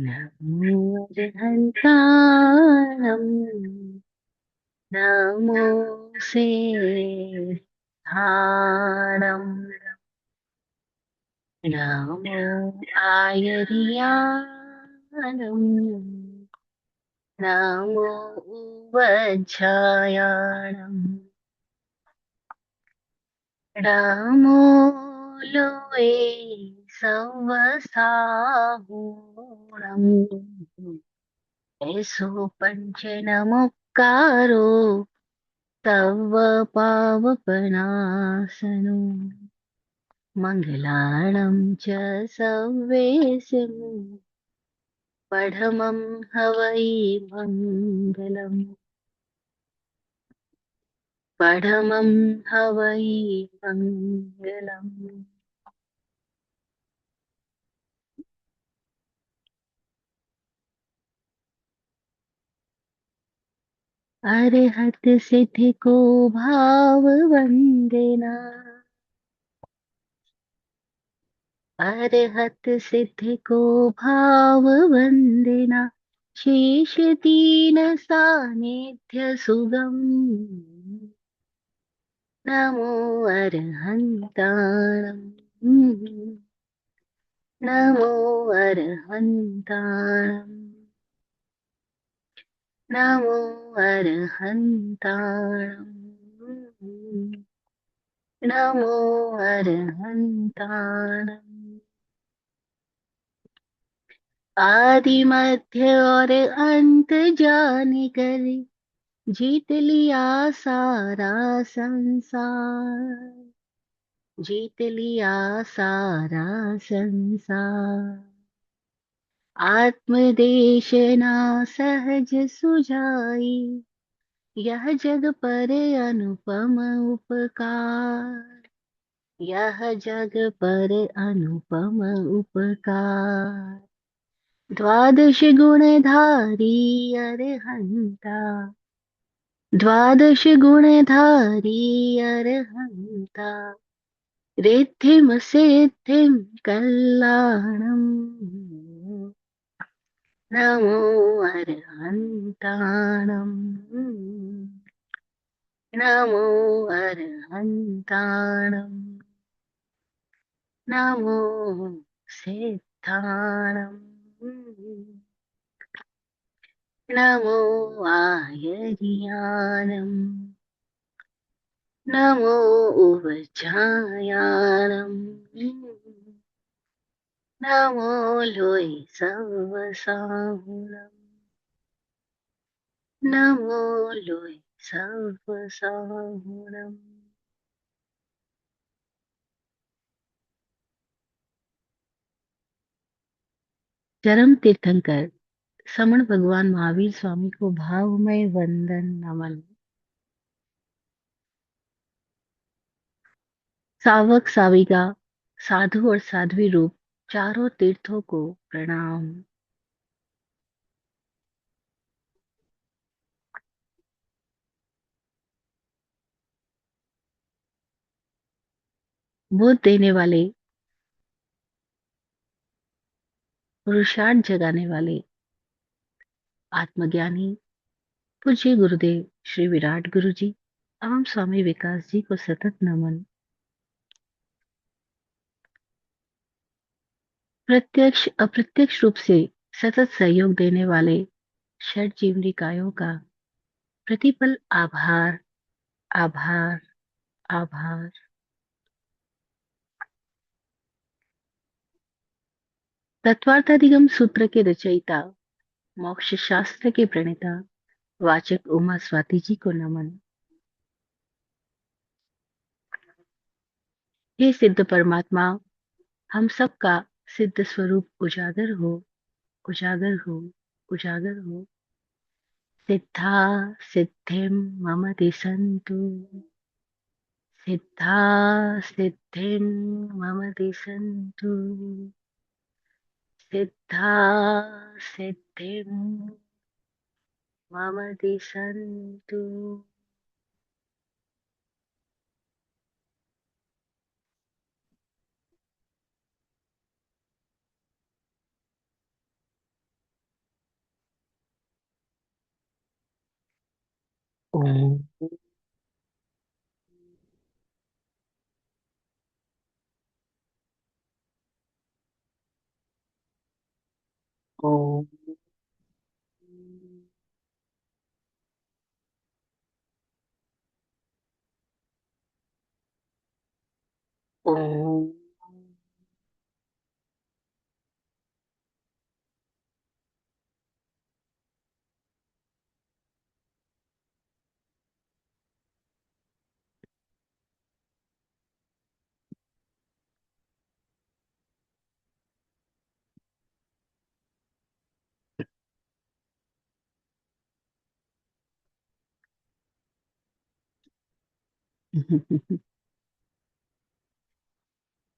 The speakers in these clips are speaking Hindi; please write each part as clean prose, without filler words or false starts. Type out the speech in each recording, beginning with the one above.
नमो अर्हन्ताणं नमो सिद्धाणं नमो आयर्याणं नमो उवज्झायाणं नमो लोये सवसाहुणम् ऐसो पञ्चनमुक्कारो तव पावपनाशनो मङ्गलाणं च सव्येशिं पठमं हवै मङ्गलम् पठमं हवै मङ्गलम्। अरहत सिद्धि को भाव वंदना अरहत सिद्धि को भाव वंदना शेष दीन सानिध्य सुगम नमो अरहन्ताणम् नमो अरहन्ताणम् नमो अरहन्ताणम् नमो अरहन्ताणम्। आदि मध्य और अंत जान कर जीत लिया सारा संसार जीत लिया सारा संसार। आत्मदेशना सहज सुझाई यह जग पर अनुपम उपकार यह जग पर अनुपम उपकार। द्वादश गुणधारी अरहंता द्वादश गुणधारी अरहंता रिद्धिं सिद्धिं कल्याणम् नमो अरहन्ताणम् नमो अरहन्ताणम् नमो सिद्धाणम् नमो आयर्याणम् नमो उवज्झायाणम् नमो लोय सर्वसाहुणम् नमो लोय सर्वसाहुणम्। चरम तीर्थंकर समण भगवान महावीर स्वामी को भावमय वंदन नमन। सावक साविका साधु और साध्वी रूप चारों तीर्थों को प्रणाम। बोध देने वाले पुरुषार्थ जगाने वाले आत्मज्ञानी पूज्य गुरुदेव श्री विराट गुरु जी एवं स्वामी विकास जी को सतत नमन। प्रत्यक्ष अप्रत्यक्ष रूप से सतत सहयोग देने वाले षट जीव निकायों का प्रतिपल आभार आभार आभार। तत्वार्थाधिगम सूत्र के रचयिता मोक्ष शास्त्र के प्रणेता वाचक उमा स्वाति जी को नमन। हे सिद्ध परमात्मा, हम सबका सिद्ध स्वरूप उजागर हो उजागर हो उजागर हो। सिद्धा सिद्धिं मम दिशन्तु सिद्धा सिद्धिं मम दिशन्तु सिद्धा सिद्धिं मम दिशन्तु। ओम। ओम। ओम।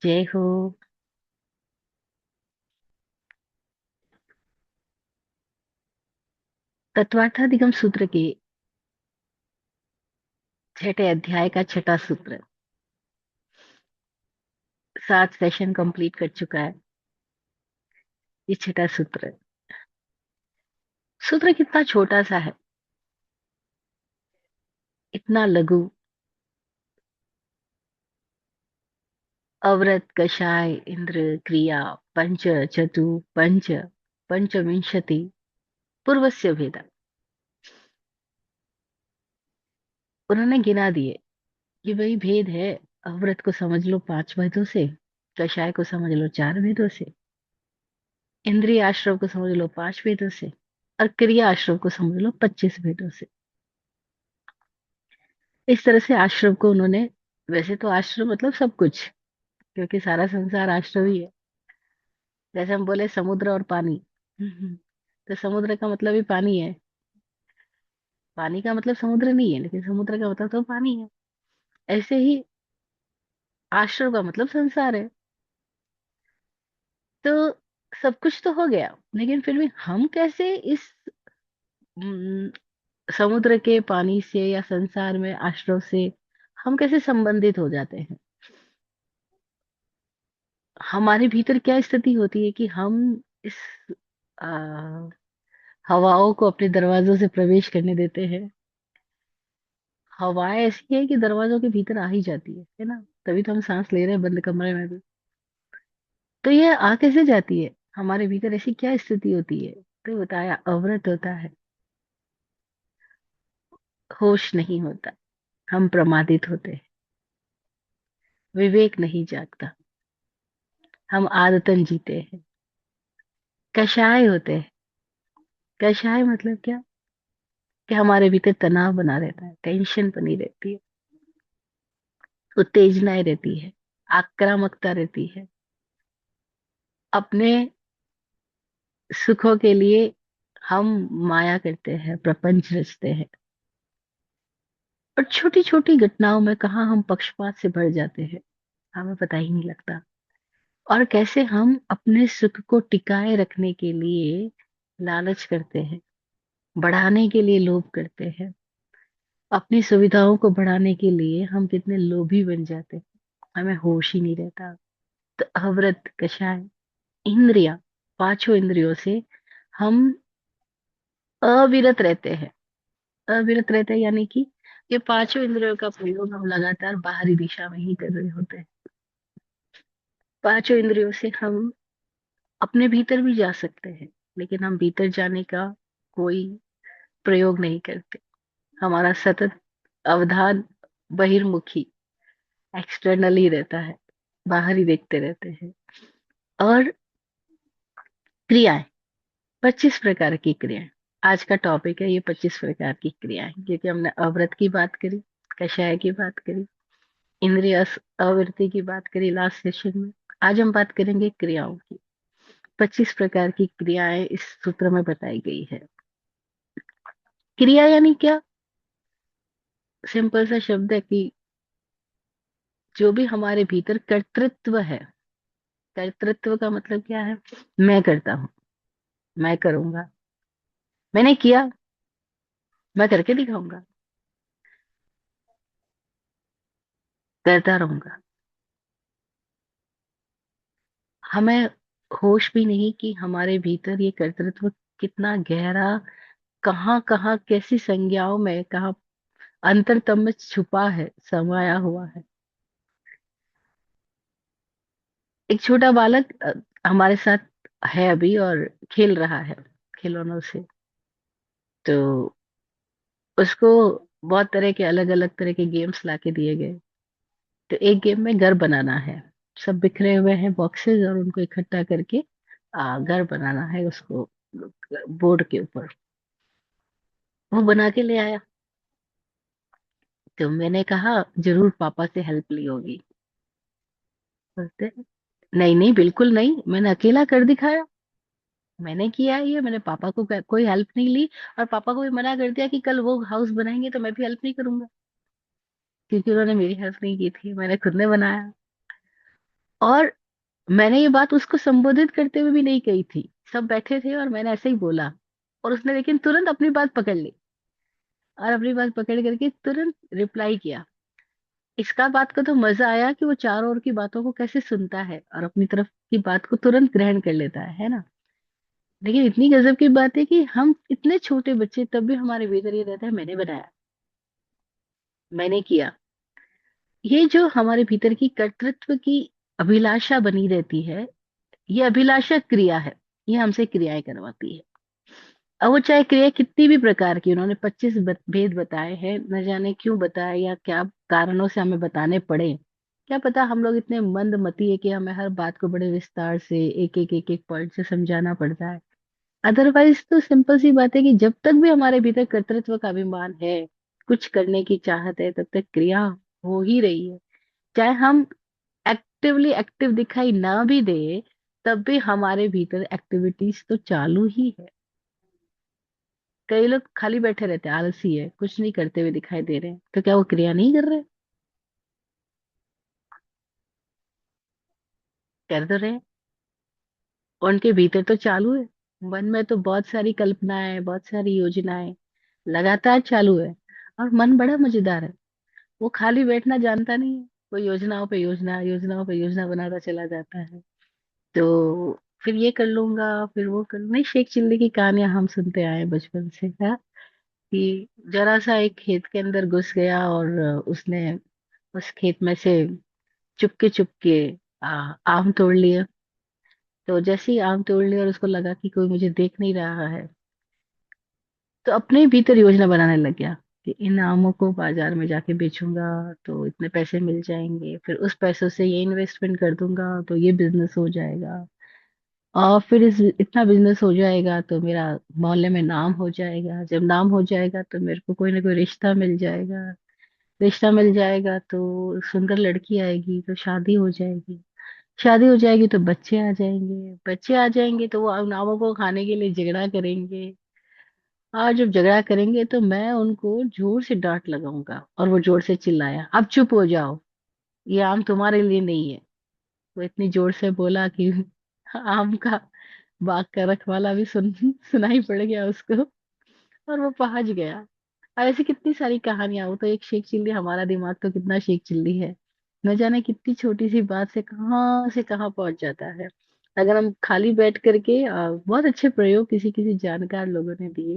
जय हो। तत्वार्थादिगम सूत्र के छठे अध्याय का छठा सूत्र। 7 सेशन कंप्लीट कर चुका है ये छठा सूत्र। सूत्र कितना छोटा सा है, इतना लघु। अव्रत कषाय इंद्र क्रिया पंच चतु पंच पंचविंशति पूर्वस्य भेद। उन्होंने गिना दिए कि वही भेद है। अव्रत को समझ लो 5 भेदों से, कषाय को समझ लो 4 भेदों से, इंद्रिय आश्रव को समझ लो 5 भेदों से, और क्रिया आश्रव को समझ लो 25 भेदों से। इस तरह से आश्रव को उन्होंने, वैसे तो आश्रव मतलब सब कुछ, क्योंकि सारा संसार आश्रव ही है। जैसे हम बोले समुद्र और पानी, तो समुद्र का मतलब ही पानी है। पानी का मतलब समुद्र नहीं है, लेकिन समुद्र का मतलब तो पानी है। ऐसे ही आश्रव का मतलब संसार है। तो सब कुछ तो हो गया, लेकिन फिर भी हम कैसे इस हम्म, समुद्र के पानी से या संसार में आश्रव से हम कैसे संबंधित हो जाते हैं। हमारे भीतर क्या स्थिति होती है कि हम इस आ, हवाओं को अपने दरवाजों से प्रवेश करने देते हैं। हवाएं ऐसी है कि दरवाजों के भीतर आ ही जाती है ना। तभी तो हम सांस ले रहे हैं बंद कमरे में भी। तो ये आ कैसे जाती है, हमारे भीतर ऐसी क्या स्थिति होती है। तो बताया अवरत होता है, होश नहीं होता, हम प्रमादित होते हैं, विवेक नहीं जागता, हम आदतन जीते हैं। कषाय होते हैं। कषाय मतलब क्या, कि हमारे भीतर तनाव बना रहता है, टेंशन बनी रहती है, उत्तेजनाएं रहती है, आक्रामकता रहती है। अपने सुखों के लिए हम माया करते हैं, प्रपंच रचते हैं, और छोटी छोटी घटनाओं में कहाँ हम पक्षपात से भर जाते हैं, हमें पता ही नहीं लगता। और कैसे हम अपने सुख को टिकाए रखने के लिए लालच करते हैं, बढ़ाने के लिए लोभ करते हैं। अपनी सुविधाओं को बढ़ाने के लिए हम कितने लोभी बन जाते हैं, हमें होश ही नहीं रहता। तो अव्रत कषाय इंद्रिया, 5 इंद्रियों से हम अविरत रहते हैं। अविरत रहते हैं यानी कि ये 5 इंद्रियों का प्रयोग हम लगातार बाहरी दिशा में ही कर रहे होते हैं। 5 इंद्रियों से हम अपने भीतर भी जा सकते हैं, लेकिन हम भीतर जाने का कोई प्रयोग नहीं करते। हमारा सतत अवधान बहिर्मुखी, एक्सटर्नल ही रहता है, बाहर ही देखते रहते हैं। और क्रियाएं, 25 प्रकार की क्रियाएं। आज का टॉपिक है ये 25 प्रकार की क्रियाएं, क्योंकि हमने अव्रत की बात करी, कषाय की बात करी, इंद्रिय आवृत्ति की बात करी लास्ट सेशन में। आज हम बात करेंगे क्रियाओं की। 25 प्रकार की क्रियाएं इस सूत्र में बताई गई है। क्रिया यानी क्या, सिंपल सा शब्द है कि जो भी हमारे भीतर कर्तृत्व है। कर्तृत्व का मतलब क्या है, मैं करता हूँ, मैं करूंगा, मैंने किया, मैं करके दिखाऊंगा, करता रहूंगा। हमें होश भी नहीं कि हमारे भीतर ये कर्तृत्व कितना गहरा, कहाँ कहाँ कैसी संज्ञाओं में, कहाँ अंतरतम में छुपा है, समाया हुआ है। एक छोटा बालक हमारे साथ है अभी और खेल रहा है खिलौनों से। तो उसको बहुत तरह के अलग अलग तरह के गेम्स लाके दिए गए। तो एक गेम में घर बनाना है। सब बिखरे हुए हैं बॉक्सेस और उनको इकट्ठा करके घर बनाना है उसको बोर्ड के ऊपर। वो बना के ले आया। तो मैंने कहा जरूर पापा से हेल्प ली होगी। बोलते नहीं नहीं बिल्कुल नहीं, मैंने अकेला कर दिखाया। मैंने किया है ये, मैंने पापा को कोई हेल्प नहीं ली। और पापा को भी मना कर दिया कि कल वो हाउस बनाएंगे तो मैं भी हेल्प नहीं करूंगा, क्योंकि उन्होंने मेरी हेल्प नहीं की थी, मैंने खुद ने बनाया। और मैंने ये बात उसको संबोधित करते हुए भी नहीं कही थी। सब बैठे थे और मैंने ऐसे ही बोला। और उसने लेकिन तुरंत अपनी बात पकड़ ली। और अपनी बात पकड़ करके तुरंत रिप्लाई किया। इसका बात को तो मजा आया कि वो चारों ओर की बातों को कैसे सुनता है और अपनी तरफ की बात को तुरंत ग्रहण कर लेता है ना। लेकिन इतनी गजब की बात है कि हम इतने छोटे बच्चे तब भी हमारे भीतर ये रहता है मैंने बनाया, मैंने किया। ये जो हमारे भीतर की कर्तृत्व की अभिलाषा बनी रहती है, ये अभिलाषा क्रिया है। ये हमसे क्रियाएं करवाती है। अब वो चाहे क्रिया कितनी भी प्रकार की, उन्होंने 25 भेद बताए हैं, न जाने क्यों बताए या क्या कारणों से हमें बताने पड़े। क्या पता हम लोग इतने मंदमती है कि हमें हर बात को बड़े विस्तार से एक एक पॉइंट से समझाना पड़ता है। अदरवाइज तो सिंपल सी बात है कि जब तक भी हमारे भीतर कर्तृत्व का अभिमान है, कुछ करने की चाहत है, तब तक क्रिया हो ही रही है। चाहे हम एक्टिवली एक्टिव दिखाई ना भी दे, तब भी हमारे भीतर एक्टिविटीज तो चालू ही है। कई लोग खाली बैठे रहते हैं, आलसी है, कुछ नहीं करते हुए दिखाई दे रहे हैं, तो क्या वो क्रिया नहीं कर रहे? कर तो रहे हैं। उनके भीतर तो चालू है। मन में तो बहुत सारी कल्पनाएं, बहुत सारी योजनाएं लगातार चालू है। और मन बड़ा मजेदार है। वो खाली बैठना जानता नहीं है। वो योजनाओं पे योजना, योजनाओं पे योजना बनाता चला जाता है। तो फिर ये कर लूंगा, फिर वो कर नहीं। शेख चिल्ली की कहानियां हम सुनते आए हैं बचपन से है कि जरा सा एक खेत के अंदर घुस गया और उसने उस खेत में से चुपके चुपके आम तोड़ लिए। तो जैसे ही आम तोड़ लिए और उसको लगा कि कोई मुझे देख नहीं रहा है, तो अपने ही भीतर योजना बनाने लग गया कि इन आमों को बाजार में जाके बेचूंगा तो इतने पैसे मिल जाएंगे, फिर उस पैसों से ये इन्वेस्टमेंट कर दूंगा तो ये बिजनेस हो जाएगा। और फिर इस इतना बिजनेस हो जाएगा तो मेरा मोहल्ले में नाम हो जाएगा, जब नाम हो जाएगा तो मेरे को कोई ना कोई रिश्ता मिल जाएगा। रिश्ता मिल जाएगा तो सुंदर लड़की आएगी तो शादी हो जाएगी। शादी हो जाएगी तो बच्चे आ जाएंगे, बच्चे आ जाएंगे तो वो अनामों को खाने के लिए झगड़ा करेंगे। और जब झगड़ा करेंगे तो मैं उनको जोर से डांट लगाऊंगा। और वो जोर से चिल्लाया अब चुप हो जाओ, ये आम तुम्हारे लिए नहीं है। वो इतनी जोर से बोला कि आम का बाग का रखवाला भी सुनाई पड़ गया उसको। और वो पहुंच गया। और ऐसी कितनी सारी कहानियां। वो तो एक शेख चिल्ली, हमारा दिमाग तो कितना शेख चिल्ली है। न जाने कितनी छोटी सी बात से कहाँ पहुंच जाता है। अगर हम खाली बैठ करके बहुत अच्छे प्रयोग किसी किसी जानकार लोगों ने दिए।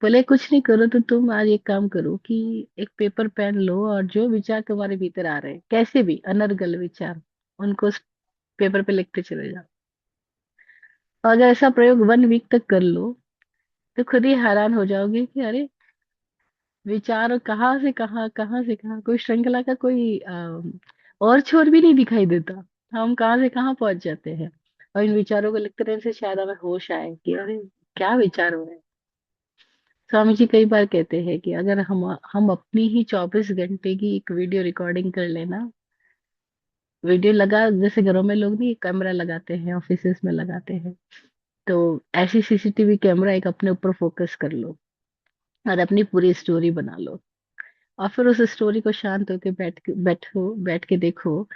बोले कुछ नहीं करो तो तुम आज एक काम करो कि एक पेपर पेन लो और जो विचार तुम्हारे भीतर आ रहे हैं, कैसे भी अनर्गल विचार, उनको उस पेपर पे लिखते चले जाओ। और अगर ऐसा प्रयोग 1 वीक तक कर लो तो खुद ही हैरान हो जाओगे कि अरे विचार कहाँ से कहाँ, कहाँ से कहाँ, कोई श्रृंखला का कोई और छोर भी नहीं दिखाई देता। हम कहाँ से कहाँ पहुंच जाते हैं। और इन विचारों को लिखते रहने से शायद हमें होश आए कि अरे क्या विचार हो रहे हैं। स्वामी जी कई बार कहते हैं कि अगर हम अपनी ही 24 घंटे की एक वीडियो रिकॉर्डिंग कर लेना। वीडियो लगा, जैसे घरों में लोग नहीं कैमरा लगाते हैं, ऑफिसेस में लगाते हैं। तो ऐसी सीसीटीवी कैमरा एक अपने ऊपर फोकस कर लो और अपनी पूरी स्टोरी बना लो। और फिर उस स्टोरी को शांत होकर बैठ के देखो।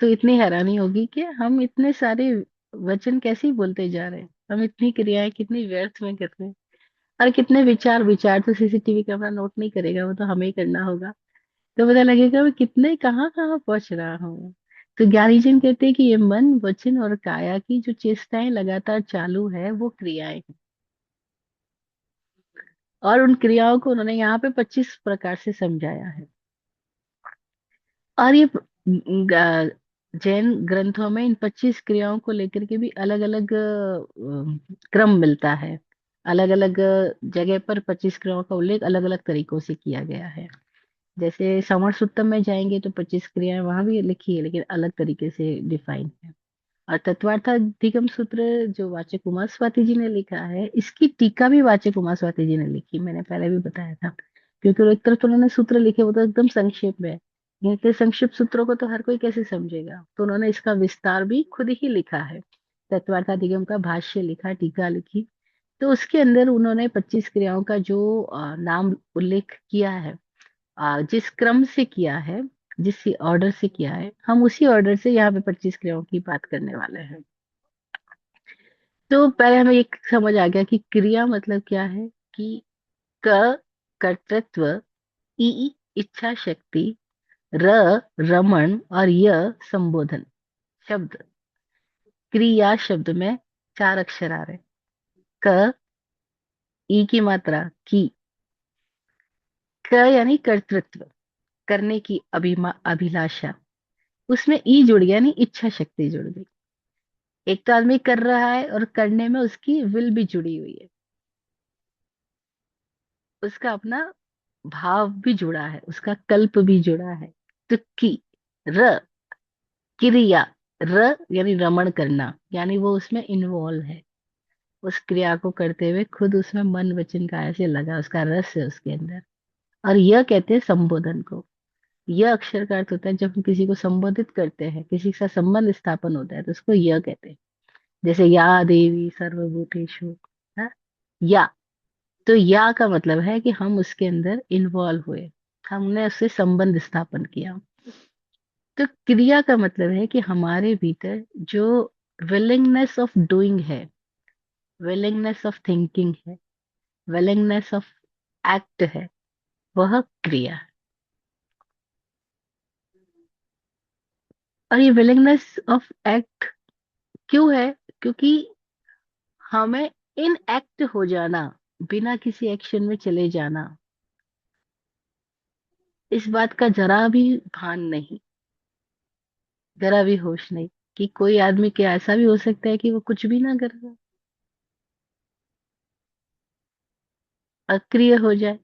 तो इतनी हैरानी होगी कि हम इतने सारे वचन कैसे ही बोलते जा रहे हैं, हम इतनी क्रियाएं कितनी व्यर्थ में कर रहे हैं। और कितने विचार, विचार तो सीसीटीवी कैमरा नोट नहीं करेगा, वो तो हमें ही करना होगा। तो पता लगेगा मैं कितने कहाँ कहाँ पहुंच रहा हूँ। तो ज्ञानी जन कहते हैं कि ये मन, वचन और काया की जो चेष्टाएं लगातार चालू है वो क्रियाएं हैं। और उन क्रियाओं को उन्होंने यहाँ पे 25 प्रकार से समझाया है। और ये जैन ग्रंथों में इन 25 क्रियाओं को लेकर के भी अलग अलग क्रम मिलता है। अलग अलग जगह पर 25 क्रियाओं का उल्लेख अलग अलग तरीकों से किया गया है। जैसे समर सुत्तम में जाएंगे तो 25 क्रियाएं वहां भी लिखी है, लेकिन अलग तरीके से डिफाइन है। और तत्वार्थाधिगम सूत्र जो वाचक उमा स्वाति जी ने लिखा है, इसकी टीका भी वाचक उमा स्वाति जी ने लिखी, मैंने पहले भी बताया था। क्योंकि वो एक तरफ तो उन्होंने सूत्र लिखे, वो तो एकदम संक्षेप में है। इतने संक्षिप्त सूत्रों को तो हर कोई कैसे समझेगा, तो उन्होंने इसका विस्तार भी खुद ही लिखा है। तत्वार्थाधिगम का भाष्य लिखा, टीका लिखी। तो उसके अंदर उन्होंने 25 क्रियाओं का जो नाम उल्लेख किया है, जिस क्रम से किया है, जिस ऑर्डर से किया है, हम उसी ऑर्डर से यहाँ पे 25 क्रियाओं की बात करने वाले हैं। तो पहले हमें एक समझ आ गया कि क्रिया मतलब क्या है। कि क कर्तृत्व, ई इच्छा शक्ति, र रमण, और य संबोधन। शब्द, क्रिया शब्द में 4 अक्षर आ रहे। क, ई की मात्रा की। क यानी कर्तृत्व, करने की अभिलाषा। उसमें ई जुड़ गया, यानी इच्छा शक्ति जुड़ गई। एक तो आदमी कर रहा है और करने में उसकी विल भी जुड़ी हुई है, उसका अपना भाव भी जुड़ा है, उसका कल्प भी जुड़ा है। तो की, र, क्रिया, र यानी रमण करना, यानी वो उसमें इन्वॉल्व है। उस क्रिया को करते हुए खुद उसमें मन वचन काया से लगा, उसका रस है उसके अंदर। और यह कहते हैं संबोधन को। यह अक्षर का अर्थ होता है जब हम किसी को संबोधित करते हैं, किसी के साथ संबंध स्थापन होता है, तो उसको यह कहते हैं। जैसे या देवी सर्वभूतेषु, है, या। तो या का मतलब है कि हम उसके अंदर इन्वॉल्व हुए, हमने उससे संबंध स्थापन किया। तो क्रिया का मतलब है कि हमारे भीतर जो विलिंगनेस ऑफ डूइंग है, विलिंगनेस ऑफ थिंकिंग है, विलिंगनेस ऑफ एक्ट है, वह क्रिया है। और ये विलिंगनेस ऑफ एक्ट क्यों है? क्योंकि हमें इन एक्ट हो जाना, बिना किसी एक्शन में चले जाना, इस बात का जरा भी भान नहीं, जरा भी होश नहीं कि कोई आदमी के ऐसा भी हो सकता है कि वो कुछ भी ना कर रहा, अक्रिय हो जाए।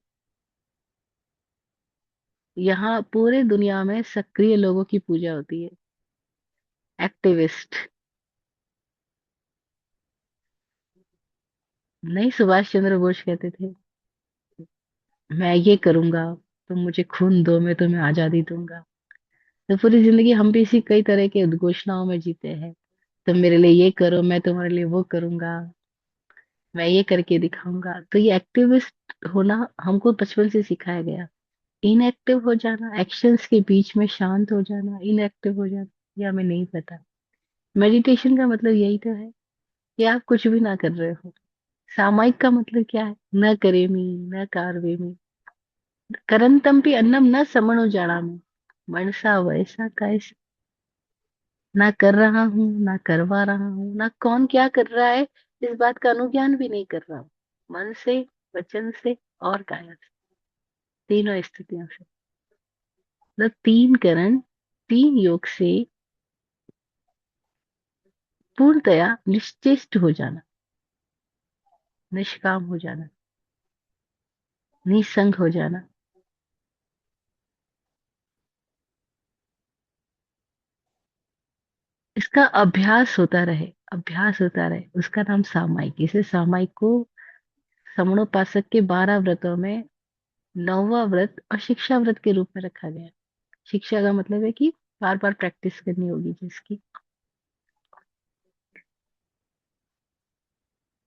यहाँ पूरे दुनिया में सक्रिय लोगों की पूजा होती है, एक्टिविस्ट। नहीं, सुभाष चंद्र बोस कहते थे, मैं ये करूंगा, तुम मुझे खून दो, मैं तुम्हें आजादी दूंगा। तो पूरी जिंदगी हम भी इसी कई तरह के उद्घोषणाओं में जीते हैं। तुम मेरे लिए ये करो, मैं तुम्हारे लिए वो करूंगा, मैं ये करके दिखाऊंगा। तो ये एक्टिविस्ट होना हमको बचपन से सिखाया गया। इनएक्टिव हो जाना, एक्शंस के बीच में शांत हो जाना, इनएक्टिव हो जाना, ये हमें नहीं पता। मेडिटेशन का मतलब यही तो है कि आप कुछ भी ना कर रहे हो। सामायिक का मतलब क्या है? न करेमी, न कारवेमी, करंतम्पि अन्नम न समणो जानामि, मनसा वैसा कैसा। ना कर रहा हूँ, ना करवा रहा हूँ, ना कौन क्या कर रहा है, इस बात का अनुज्ञान भी नहीं कर रहा हूँ। मन से, वचन से, और काया से, तीनों स्थितियों से। मतलब तीन करण, तीन योग से पूर्णतया निश्चेष्ट हो जाना, निष्काम हो जाना, निसंग हो जाना। इसका अभ्यास होता रहे, अभ्यास होता रहे, उसका नाम सामायिक। इसे सामायिक को समणोपासक के 12 व्रतों में 9वां व्रत और शिक्षा व्रत के रूप में रखा गया है। शिक्षा का मतलब है कि बार बार प्रैक्टिस करनी होगी जिसकी।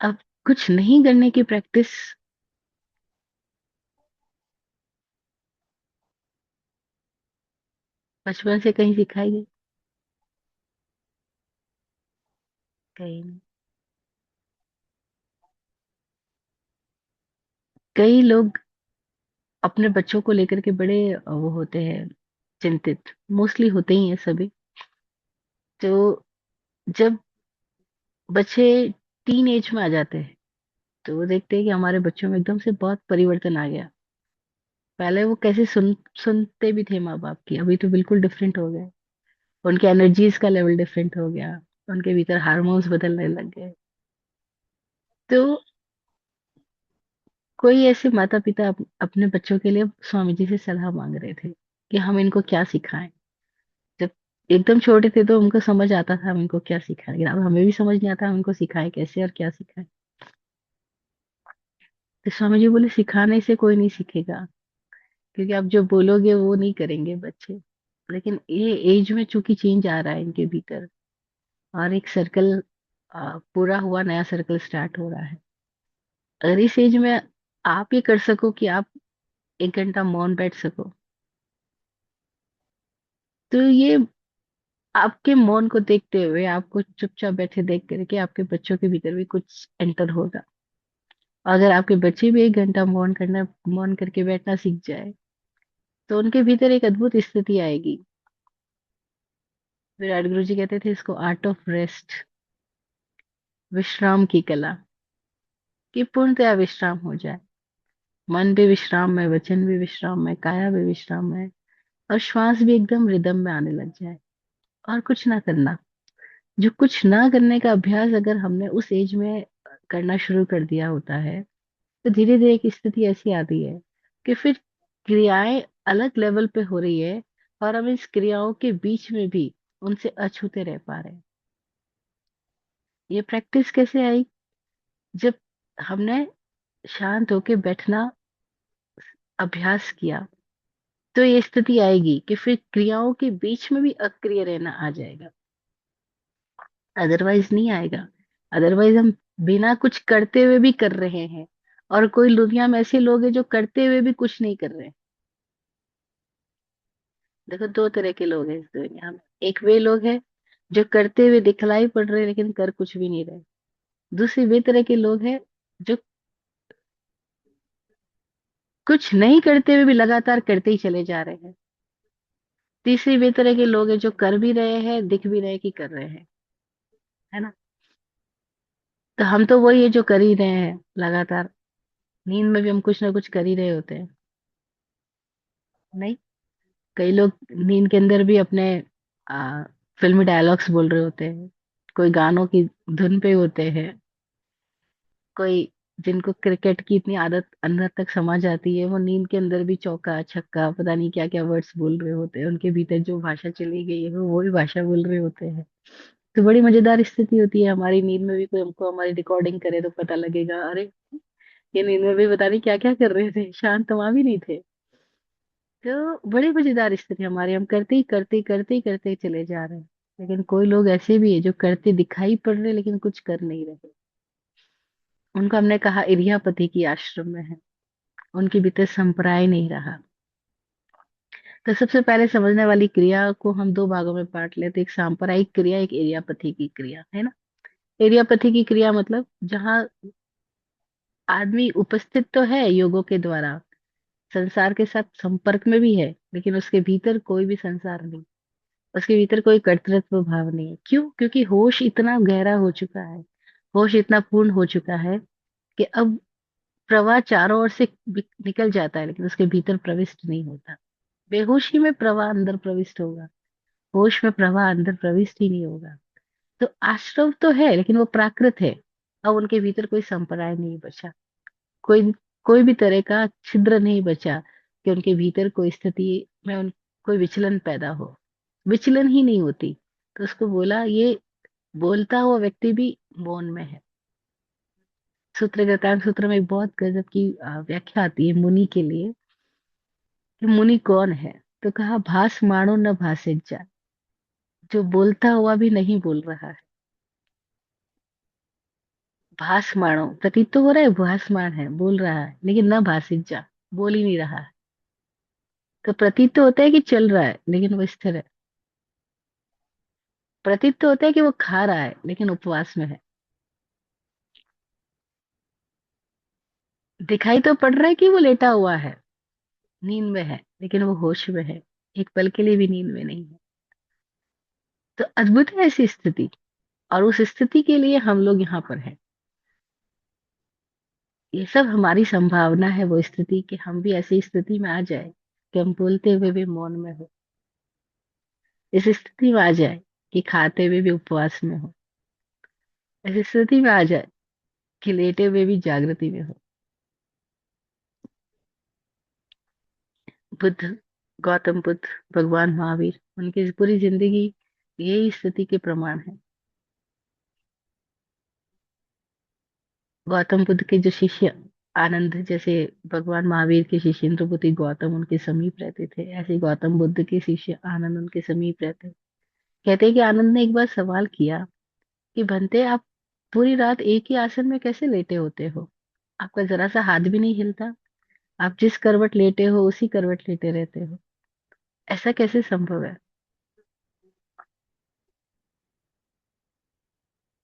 अब कुछ नहीं करने की प्रैक्टिस बचपन से कहीं सिखाई गई? कहीं नहीं। कई लोग अपने बच्चों को लेकर के बड़े वो होते हैं, चिंतित, मोस्टली होते ही हैं सभी। तो जब बच्चे टीन एज में आ जाते हैं, तो वो देखते हैं कि हमारे बच्चों में एकदम से बहुत परिवर्तन आ गया। पहले वो कैसे सुनते भी थे माँ बाप की, अभी तो बिल्कुल डिफरेंट हो गए। उनके एनर्जीज का लेवल डिफरेंट हो गया। उनके भीतर हार्मोन्स बदलने लग गए। तो कोई ऐसे माता पिता अपने बच्चों के लिए स्वामी जी से सलाह मांग रहे थे कि हम इनको क्या सिखाएं। जब एकदम छोटे थे तो उनको समझ आता था हम इनको क्या सिखाएं, लेकिन अब हमें भी समझ नहीं आता हम इनको सिखाएं कैसे और क्या सिखाएं। तो स्वामी जी बोले सिखाने से कोई नहीं सीखेगा, क्योंकि आप जो बोलोगे वो नहीं करेंगे बच्चे। लेकिन ये एज में चूंकि चेंज आ रहा है इनके भीतर, और एक सर्कल पूरा हुआ, नया सर्कल स्टार्ट हो रहा है। अगर इस एज में आप ये कर सको कि आप 1 घंटा मौन बैठ सको, तो ये आपके मौन को देखते हुए, आपको चुपचाप बैठे देख करके आपके बच्चों के भीतर भी कुछ एंटर होगा। अगर आपके बच्चे भी 1 घंटा मौन करके बैठना सीख जाए, तो उनके भीतर एक अद्भुत स्थिति आएगी। विराट गुरु जी कहते थे इसको आर्ट ऑफ रेस्ट, विश्राम की कला, कि पूर्णतया विश्राम हो जाए। मन भी विश्राम में, वचन भी विश्राम में, काया भी विश्राम में, और श्वास भी एकदम रिदम में आने लग जाए। और कुछ ना करना। जो कुछ ना करने का अभ्यास अगर हमने उस एज में करना शुरू कर दिया होता है, तो धीरे धीरे एक स्थिति ऐसी आती है कि फिर क्रियाएं अलग लेवल पे हो रही है, और हम इस क्रियाओं के बीच में भी उनसे अछूते रह पा रहे हैं। ये प्रैक्टिस कैसे आई? जब हमने शांत होके बैठना अभ्यास किया, तो ये स्थिति आएगी कि फिर क्रियाओं के बीच में भी अक्रिय रहना आ जाएगा। अदरवाइज नहीं आएगा। अदरवाइज हम बिना कुछ करते हुए भी कर रहे हैं, और कोई दुनिया में ऐसे लोग हैं जो करते हुए भी कुछ नहीं कर रहे। देखो, 2 तरह के लोग हैं इस दुनिया में। एक वे लोग हैं जो करते हुए दिखलाई पड़ रहे लेकिन कर कुछ भी नहीं रहे। दूसरी वे तरह के लोग हैं जो कुछ नहीं करते हुए भी लगातार करते ही चले जा रहे हैं। तीसरी वे तरह के लोग हैं जो कर भी रहे हैं, दिख भी रहे हैं कि कर रहे हैं। है ना? तो हम तो वही है जो कर ही रहे हैं लगातार। नींद में भी हम कुछ ना कुछ कर ही रहे होते हैं। नहीं, कई लोग नींद के अंदर भी अपने आ, फिल्मी डायलॉग्स बोल रहे होते हैं। कोई गानों की धुन पे होते हैं। कोई जिनको क्रिकेट की इतनी आदत अंदर तक समा जाती है, वो नींद के अंदर भी चौका छक्का पता नहीं क्या क्या वर्ड्स बोल रहे होते हैं। उनके भीतर जो भाषा चली गई है वो वही भाषा बोल रहे होते हैं। तो बड़ी मजेदार स्थिति होती है। हमारी नींद में भी कोई हमको हमारी रिकॉर्डिंग करे तो पता लगेगा, अरे ये नींद में भी पता नहीं क्या क्या कर रहे थे, शांत वहां भी नहीं थे। तो बड़ी मजेदार स्थिति हमारी, हम करते ही करते ही करते ही करते ही चले जा रहे हैं। लेकिन कोई लोग ऐसे भी है जो करते दिखाई पड़ रहे लेकिन कुछ कर नहीं रहे। उनको हमने कहा इरियापति की आश्रम में है। उनके भीतर संप्राय नहीं रहा। तो सबसे पहले समझने वाली क्रिया को हम 2 भागों में बांट लेते, एक सांप्रदायिक क्रिया, एक इरियापति की क्रिया, है ना? इरियापति की क्रिया मतलब जहाँ आदमी उपस्थित तो है योगों के द्वारा, संसार के साथ संपर्क में भी है, लेकिन उसके भीतर कोई भी संसार नहीं। उसके भीतर कोई कर्तृत्व भाव नहीं है। क्यों? क्योंकि होश इतना गहरा हो चुका है, होश इतना पूर्ण हो चुका है कि अब प्रवाह चारों ओर से निकल जाता है, लेकिन उसके भीतर प्रविष्ट नहीं होता। बेहोशी में प्रवाह अंदर प्रविष्ट होगा, होश में प्रवाह अंदर प्रविष्ट ही नहीं होगा। तो आश्रव तो है लेकिन वो प्राकृत है। अब उनके भीतर कोई संप्रदाय नहीं बचा, कोई कोई भी तरह का छिद्र नहीं बचा कि उनके भीतर कोई स्थिति में उन कोई विचलन पैदा हो। विचलन ही नहीं होती। तो उसको बोला ये बोलता हुआ व्यक्ति भी मौन में है। सूत्र गतांग सूत्र में एक बहुत गजब की व्याख्या आती है मुनि के लिए, कि मुनि कौन है। तो कहा भास मानो न भाषित जा, जो बोलता हुआ भी नहीं बोल रहा है। भास मानो, प्रतीत तो हो रहा है भासमान है, बोल रहा है, लेकिन न भाषित जा, बोल ही नहीं रहा है। तो प्रतीत तो होता है कि चल रहा है लेकिन वो स्थिर है। प्रतीत तो होता है कि वो खा रहा है लेकिन उपवास में है। दिखाई तो पड़ रहा है कि वो लेटा हुआ है, नींद में है, लेकिन वो होश में है। एक पल के लिए भी नींद में नहीं है। तो अद्भुत है ऐसी स्थिति। और उस स्थिति के लिए हम लोग यहाँ पर हैं। ये सब हमारी संभावना है, वो स्थिति कि हम भी ऐसी स्थिति में आ जाए कि हम बोलते हुए भी मौन में हो, इस स्थिति में आ जाए कि खाते हुए भी उपवास में हो, ऐसी स्थिति में आ जाए कि लेटे हुए भी जागृति में हो। बुद्ध, गौतम बुद्ध, भगवान महावीर, उनकी पूरी जिंदगी यही स्थिति के प्रमाण है। गौतम बुद्ध के जो शिष्य आनंद, जैसे भगवान महावीर के शिष्य इंद्रपुति गौतम उनके समीप रहते थे, ऐसे ही गौतम बुद्ध के शिष्य आनंद उनके समीप रहते। कहते हैं कि आनंद ने एक बार सवाल किया कि बनते, आप पूरी रात एक ही आसन में कैसे लेटे होते हो? आपका जरा सा हाथ भी नहीं हिलता, आप जिस करवट लेटे हो उसी करवट लेटे रहते हो, ऐसा कैसे संभव है?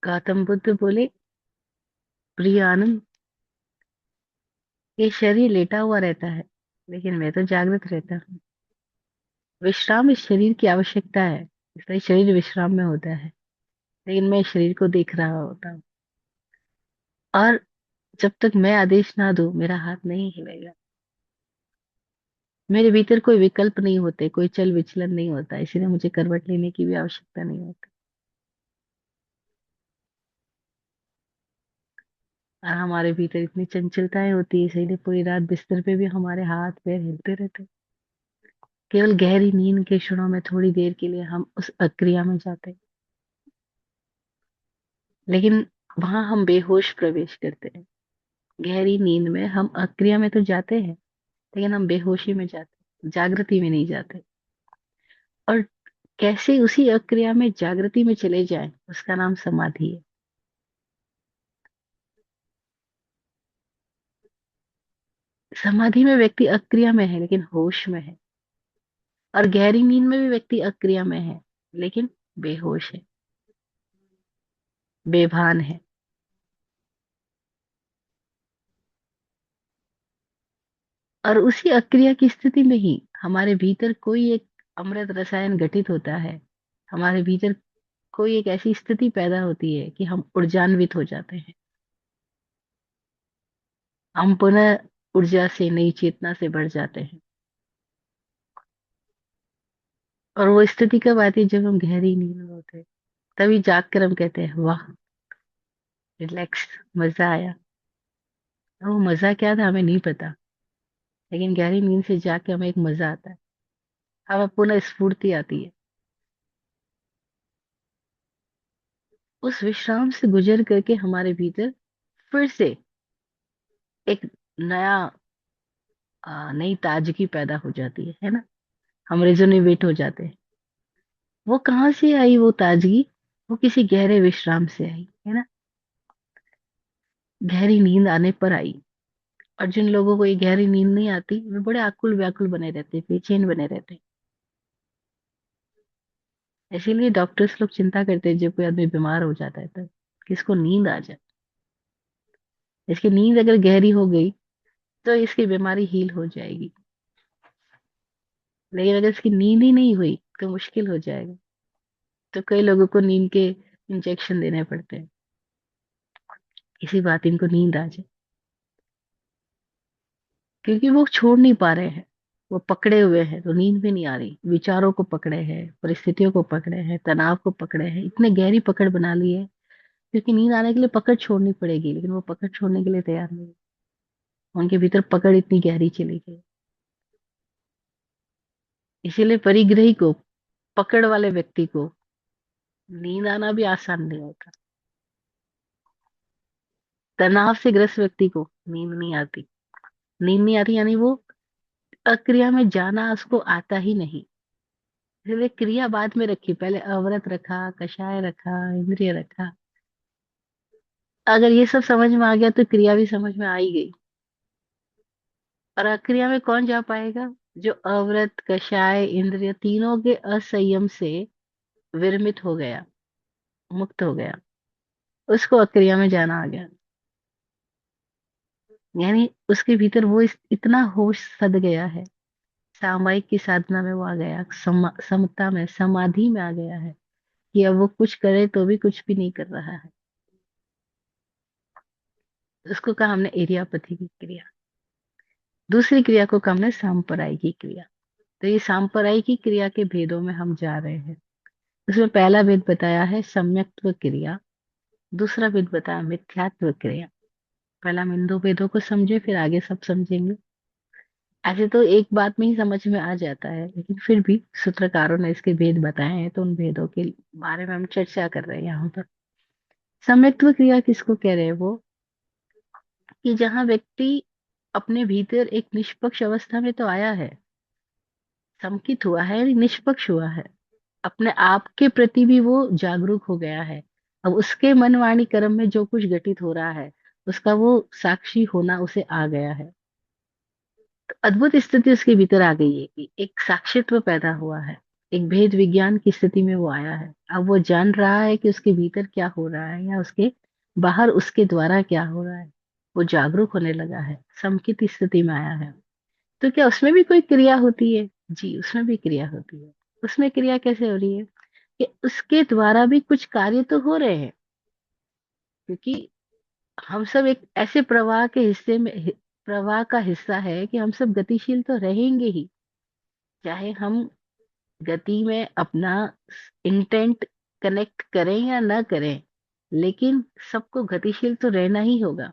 गौतम बुद्ध बोले, प्रिय आनंद, ये शरीर लेटा हुआ रहता है, लेकिन मैं तो जागृत रहता हूँ। विश्राम इस शरीर की आवश्यकता है, इसलिए शरीर विश्राम में होता है, लेकिन मैं इस शरीर को देख रहा होता हूँ। और जब तक मैं आदेश ना दूं, मेरा हाथ नहीं हिलेगा। मेरे भीतर कोई विकल्प नहीं होते, कोई चल विचलन नहीं होता, इसीलिए मुझे करवट लेने की भी आवश्यकता नहीं होती। और हमारे भीतर इतनी चंचलताएं होती है, इसीलिए पूरी रात बिस्तर पे भी हमारे हाथ पैर हिलते रहते हैं। केवल गहरी नींद के क्षणों में थोड़ी देर के लिए हम उस अक्रिया में जाते हैं, लेकिन वहां हम बेहोश प्रवेश करते हैं। गहरी नींद में हम अक्रिया में तो जाते हैं, लेकिन हम बेहोशी में जाते हैं, जागृति में नहीं जाते। और कैसे उसी अक्रिया में जागृति में चले जाएं, उसका नाम समाधि है। समाधि में व्यक्ति अक्रिया में है लेकिन होश में है, और गहरी नींद में भी व्यक्ति अक्रिया में है लेकिन बेहोश है, बेभान है। और उसी अक्रिया की स्थिति में ही हमारे भीतर कोई एक अमृत रसायन घटित होता है, हमारे भीतर कोई एक ऐसी स्थिति पैदा होती है कि हम ऊर्जान्वित हो जाते हैं, हम पुनः ऊर्जा से, नई चेतना से भर जाते हैं। और वो स्थिति कब आती है? जब हम गहरी नींद में होते हैं, तभी जाग कर हम कहते हैं, वाह, रिलैक्स, मजा आया। और वो मजा क्या था हमें नहीं पता, लेकिन गहरी नींद से जाग के हमें एक मजा आता है, हमें पुनः स्फूर्ति आती है। उस विश्राम से गुजर करके हमारे भीतर फिर से एक नया नई ताजगी पैदा हो जाती है ना? हम रिजोनेट हो जाते हैं। वो कहाँ से आई वो ताजगी? वो किसी गहरे विश्राम से आई है ना, गहरी नींद आने पर आई। और जिन लोगों को ये गहरी नींद नहीं आती, वे बड़े आकुल व्याकुल बने रहते हैं, बेचैन बने रहते हैं। इसीलिए डॉक्टर्स लोग चिंता करते हैं जब कोई आदमी बीमार हो जाता है तब, किसको नींद आ जाए। इसकी नींद अगर गहरी हो गई तो इसकी बीमारी हील हो जाएगी, लेकिन अगर इसकी नींद ही नहीं हुई तो मुश्किल हो जाएगा। तो कई लोगों को नींद के इंजेक्शन देने पड़ते हैं, इसी बात इनको नींद आ जाए, क्योंकि वो छोड़ नहीं पा रहे हैं। वो पकड़े हुए हैं तो नींद भी नहीं आ रही, विचारों को पकड़े हैं, परिस्थितियों को पकड़े हैं, तनाव को पकड़े हैं, इतने गहरी पकड़ बना ली है। क्योंकि नींद आने के लिए पकड़ छोड़नी पड़ेगी, लेकिन वो पकड़ छोड़ने के लिए तैयार नहीं है। उनके भीतर पकड़ इतनी गहरी चली गई। इसीलिए परिग्रही को, पकड़ वाले व्यक्ति को नींद आना भी आसान नहीं होता। तनाव से ग्रस्त व्यक्ति को नींद नहीं आती। नींद नहीं आती यानी वो अक्रिया में जाना उसको आता ही नहीं। इसलिए क्रिया बाद में रखी, पहले अवरत रखा, कषाय रखा, इंद्रिय रखा। अगर ये सब समझ में आ गया तो क्रिया भी समझ में आ ही गई। और अक्रिया में कौन जा पाएगा? जो अवरत, कषाय, इंद्रिय तीनों के असंयम से विरमित हो गया, मुक्त हो गया, उसको अक्रिया में जाना आ गया। यानी उसके भीतर वो इतना होश सद गया है, सामायिक की साधना में वो आ गया, समता में, समाधि में आ गया है, कि अब वो कुछ करे तो भी कुछ भी नहीं कर रहा है। उसको कहा हमने एरियापथी की क्रिया। दूसरी क्रिया को कहा हमने सांप्रदायिक क्रिया। तो ये सांप्रदायिक क्रिया के भेदों में हम जा रहे हैं। उसमें पहला भेद बताया है सम्यक्त्व क्रिया। दूसरा भेद बताया मिथ्यात्व क्रिया। पहला हम इन दो भेदों को समझे, फिर आगे सब समझेंगे। ऐसे तो एक बात में ही समझ में आ जाता है, लेकिन फिर भी सूत्रकारों ने इसके भेद बताए हैं, तो उन भेदों के बारे में हम चर्चा कर रहे हैं यहाँ पर। सम्यक्त्व क्रिया किसको कह रहे हैं? वो कि जहाँ व्यक्ति अपने भीतर एक निष्पक्ष अवस्था में तो आया है, संकित हुआ है, निष्पक्ष हुआ है, अपने आप के प्रति भी वो जागरूक हो गया है। अब उसके मन वाणी कर्म में जो कुछ घटित हो रहा है, उसका वो साक्षी होना उसे आ गया है। तो अद्भुत स्थिति उसके भीतर आ गई है कि एक साक्षित्व पैदा हुआ है। एक भेद विज्ञान की स्थिति में वो आया है। अब वो जान रहा है कि उसके भीतर क्या हो रहा है, या उसके बाहर उसके द्वारा क्या हो रहा है। वो जागरूक होने लगा है, समकित स्थिति में आया है। तो क्या उसमें भी कोई क्रिया होती है? जी, उसमें भी क्रिया होती है। उसमें क्रिया कैसे हो रही है? कि उसके द्वारा भी कुछ कार्य तो हो रहे हैं, क्योंकि हम सब एक ऐसे प्रवाह के हिस्से में प्रवाह का हिस्सा है कि हम सब गतिशील तो रहेंगे ही। चाहे हम गति में अपना इंटेंट कनेक्ट करें या ना करें, लेकिन सबको गतिशील तो रहना ही होगा।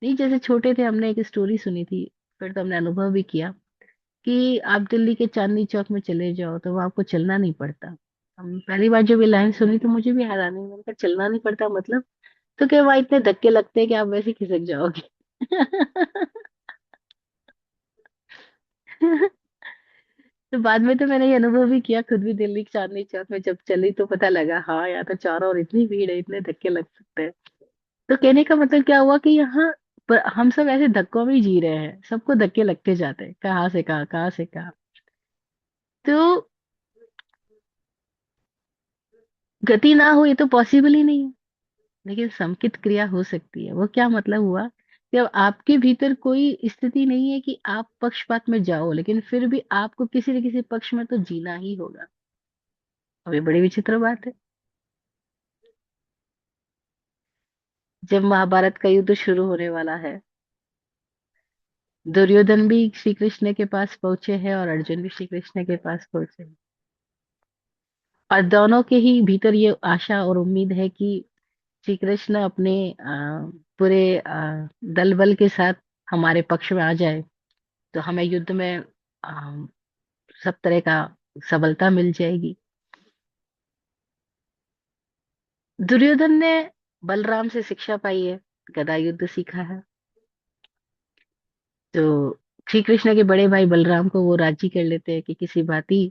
नहीं, जैसे छोटे थे हमने एक स्टोरी सुनी थी, फिर तो हमने अनुभव भी किया कि आप दिल्ली के चांदनी चौक में चले जाओ तो वहां आपको चलना नहीं पड़ता। हम पहली बार जब ये लाइन सुनी तो मुझे भी हैरानी, मैंने कहा चलना नहीं पड़ता मतलब? तो क्या वहां इतने धक्के लगते हैं कि आप वैसे ही खिसक जाओगे? तो बाद में तो मैंने ये अनुभव भी किया, खुद भी दिल्ली के चांदनी चौक में जब चली तो पता लगा, हाँ यहाँ तो चारों ओर इतनी भीड़ है, इतने धक्के लग सकते हैं। तो कहने का मतलब क्या हुआ कि यहाँ पर हम सब ऐसे धक्कों में ही जी रहे हैं, सबको धक्के लगते जाते हैं, कहाँ से कहाँ, कहाँ से कहाँ। तो गति ना हो ये तो पॉसिबल ही नहीं है, लेकिन समकित क्रिया हो सकती है। वो क्या मतलब हुआ कि अब आपके भीतर कोई स्थिति नहीं है कि आप पक्षपात में जाओ, लेकिन फिर भी आपको किसी न किसी पक्ष में तो जीना ही होगा। अब ये बड़ी विचित्र बात है। जब महाभारत का युद्ध शुरू होने वाला है, दुर्योधन भी श्री कृष्ण के पास पहुंचे हैं और अर्जुन भी श्री कृष्ण के पास पहुंचे हैं। और दोनों के ही भीतर ये आशा और उम्मीद है कि श्री कृष्ण अपने पूरे दल बल के साथ हमारे पक्ष में आ जाए, तो हमें युद्ध में अ, सब तरह का सफलता मिल जाएगी। दुर्योधन ने बलराम से शिक्षा पाई है, गदा युद्ध सीखा है। तो श्री कृष्ण के बड़े भाई बलराम को वो राजी कर लेते हैं कि किसी भांति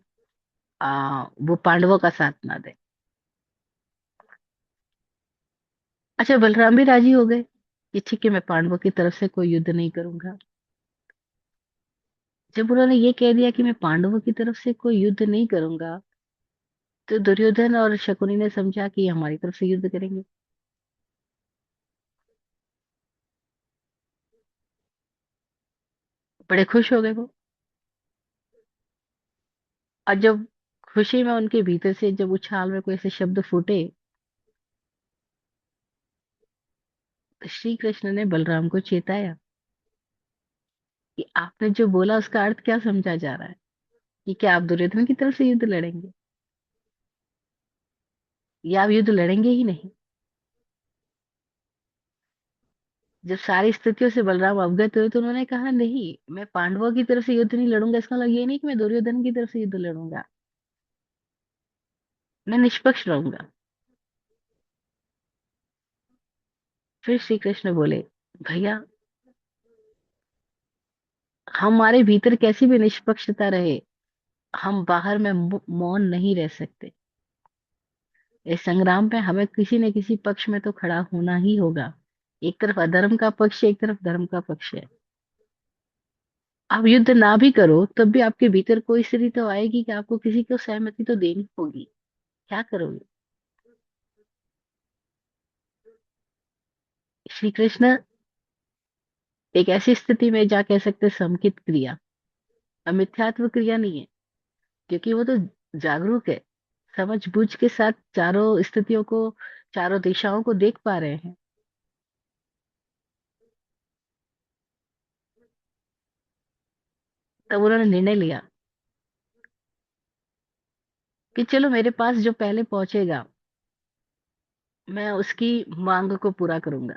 वो पांडवों का साथ ना दे। अच्छा, बलराम भी राजी हो गए कि ठीक है, मैं पांडवों की तरफ से कोई युद्ध नहीं करूंगा। जब उन्होंने ये कह दिया कि मैं पांडवों की तरफ से कोई युद्ध नहीं करूंगा, तो दुर्योधन और शकुनी ने समझा कि ये हमारी तरफ से युद्ध करेंगे। बड़े खुश हो गए वो। और जब खुशी में उनके भीतर से जब उछाल में कोई ऐसे शब्द फूटे, तो श्री कृष्ण ने बलराम को चेताया कि आपने जो बोला उसका अर्थ क्या समझा जा रहा है, कि क्या आप दुर्योधन की तरफ से युद्ध लड़ेंगे, या आप युद्ध लड़ेंगे ही नहीं? जब सारी स्थितियों से बलराम अवगत हुए तो उन्होंने कहा, नहीं, मैं पांडवों की तरफ से युद्ध नहीं लड़ूंगा। इसका मतलब ये नहीं कि मैं दुर्योधन की तरफ से युद्ध लड़ूंगा, मैं निष्पक्ष रहूंगा। फिर श्री कृष्ण बोले, भैया, हमारे भीतर कैसी भी निष्पक्षता रहे, हम बाहर में मौन नहीं रह सकते। इस संग्राम पे हमें किसी न किसी पक्ष में तो खड़ा होना ही होगा। एक तरफ अधर्म का पक्ष है, एक तरफ धर्म का पक्ष है। आप युद्ध ना भी करो तब भी आपके भीतर कोई स्थिति तो आएगी कि आपको किसी को सहमति तो देनी होगी। क्या करोगे? श्री कृष्ण एक ऐसी स्थिति में जा कह सकते समकित क्रिया, अमिथ्यात्व क्रिया नहीं है, क्योंकि वो तो जागरूक है, समझ बूझ के साथ चारों स्थितियों को, चारों दिशाओं को देख पा रहे हैं। तब उन्होंने निर्णय लिया कि चलो मेरे पास जो पहले पहुंचेगा मैं उसकी मांग को पूरा करूंगा।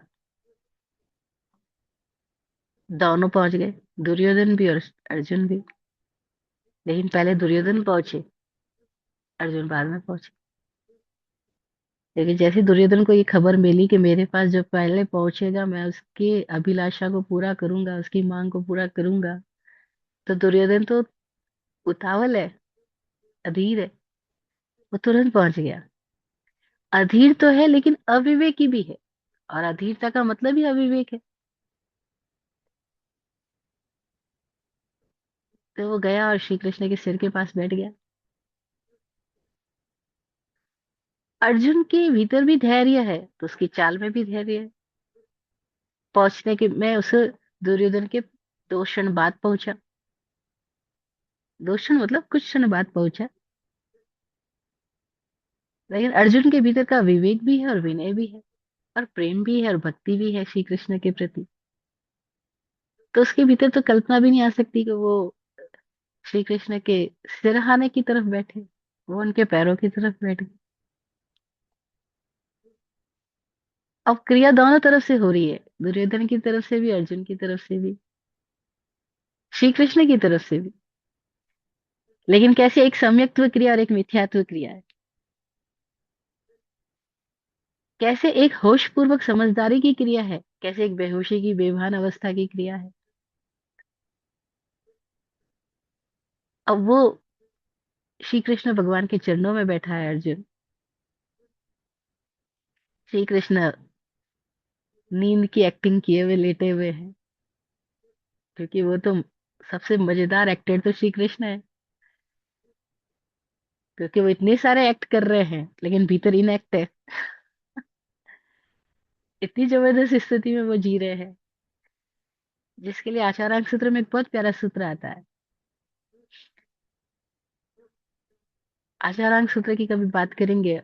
दोनों पहुंच गए, दुर्योधन भी और अर्जुन भी। लेकिन पहले दुर्योधन पहुंचे, अर्जुन बाद में पहुंचे। लेकिन जैसे दुर्योधन को ये खबर मिली कि मेरे पास जो पहले पहुंचेगा मैं उसकी अभिलाषा को पूरा करूंगा, उसकी मांग को पूरा करूंगा, तो दुर्योधन तो उतावल है, अधीर है, वो तुरंत पहुंच गया। अधीर तो है लेकिन अविवेकी भी है, और अधीरता का मतलब ही अविवेक है। तो वो गया और श्री कृष्ण के सिर के पास बैठ गया। अर्जुन के भीतर भी धैर्य है तो उसकी चाल में भी धैर्य है। पहुंचने के मैं उस दुर्योधन के 2 क्षण बाद पहुंचा। 2 क्षण मतलब कुछ क्षण बाद पहुंचा। लेकिन अर्जुन के भीतर का विवेक भी है और विनय भी है और प्रेम भी है और भक्ति भी है श्री कृष्ण के प्रति। तो उसके भीतर तो कल्पना भी नहीं आ सकती कि वो श्री कृष्ण के सिरहाने की तरफ बैठे, वो उनके पैरों की तरफ बैठ गए। अब क्रिया दोनों तरफ से हो रही है, दुर्योधन की तरफ से भी, अर्जुन की तरफ से भी, श्री कृष्ण की तरफ से भी। लेकिन कैसे एक सम्यक्त्व क्रिया और एक मिथ्यात्व क्रिया है। कैसे एक होश पूर्वक समझदारी की क्रिया है, कैसे एक बेहोशी की बेभान अवस्था की क्रिया है। अब वो श्री कृष्ण भगवान के चरणों में बैठा है अर्जुन। श्री कृष्ण नींद की एक्टिंग किए हुए लेटे हुए हैं, क्योंकि वो तो सबसे मजेदार एक्टर तो श्री कृष्ण है। क्योंकि वो इतने सारे एक्ट कर रहे हैं लेकिन भीतर इनएक्ट है। इतनी जबरदस्त स्थिति में वो जी रहे हैं, जिसके लिए आचार्य सूत्र में एक बहुत प्यारा सूत्र आता है। आचार्य सूत्र की कभी बात करेंगे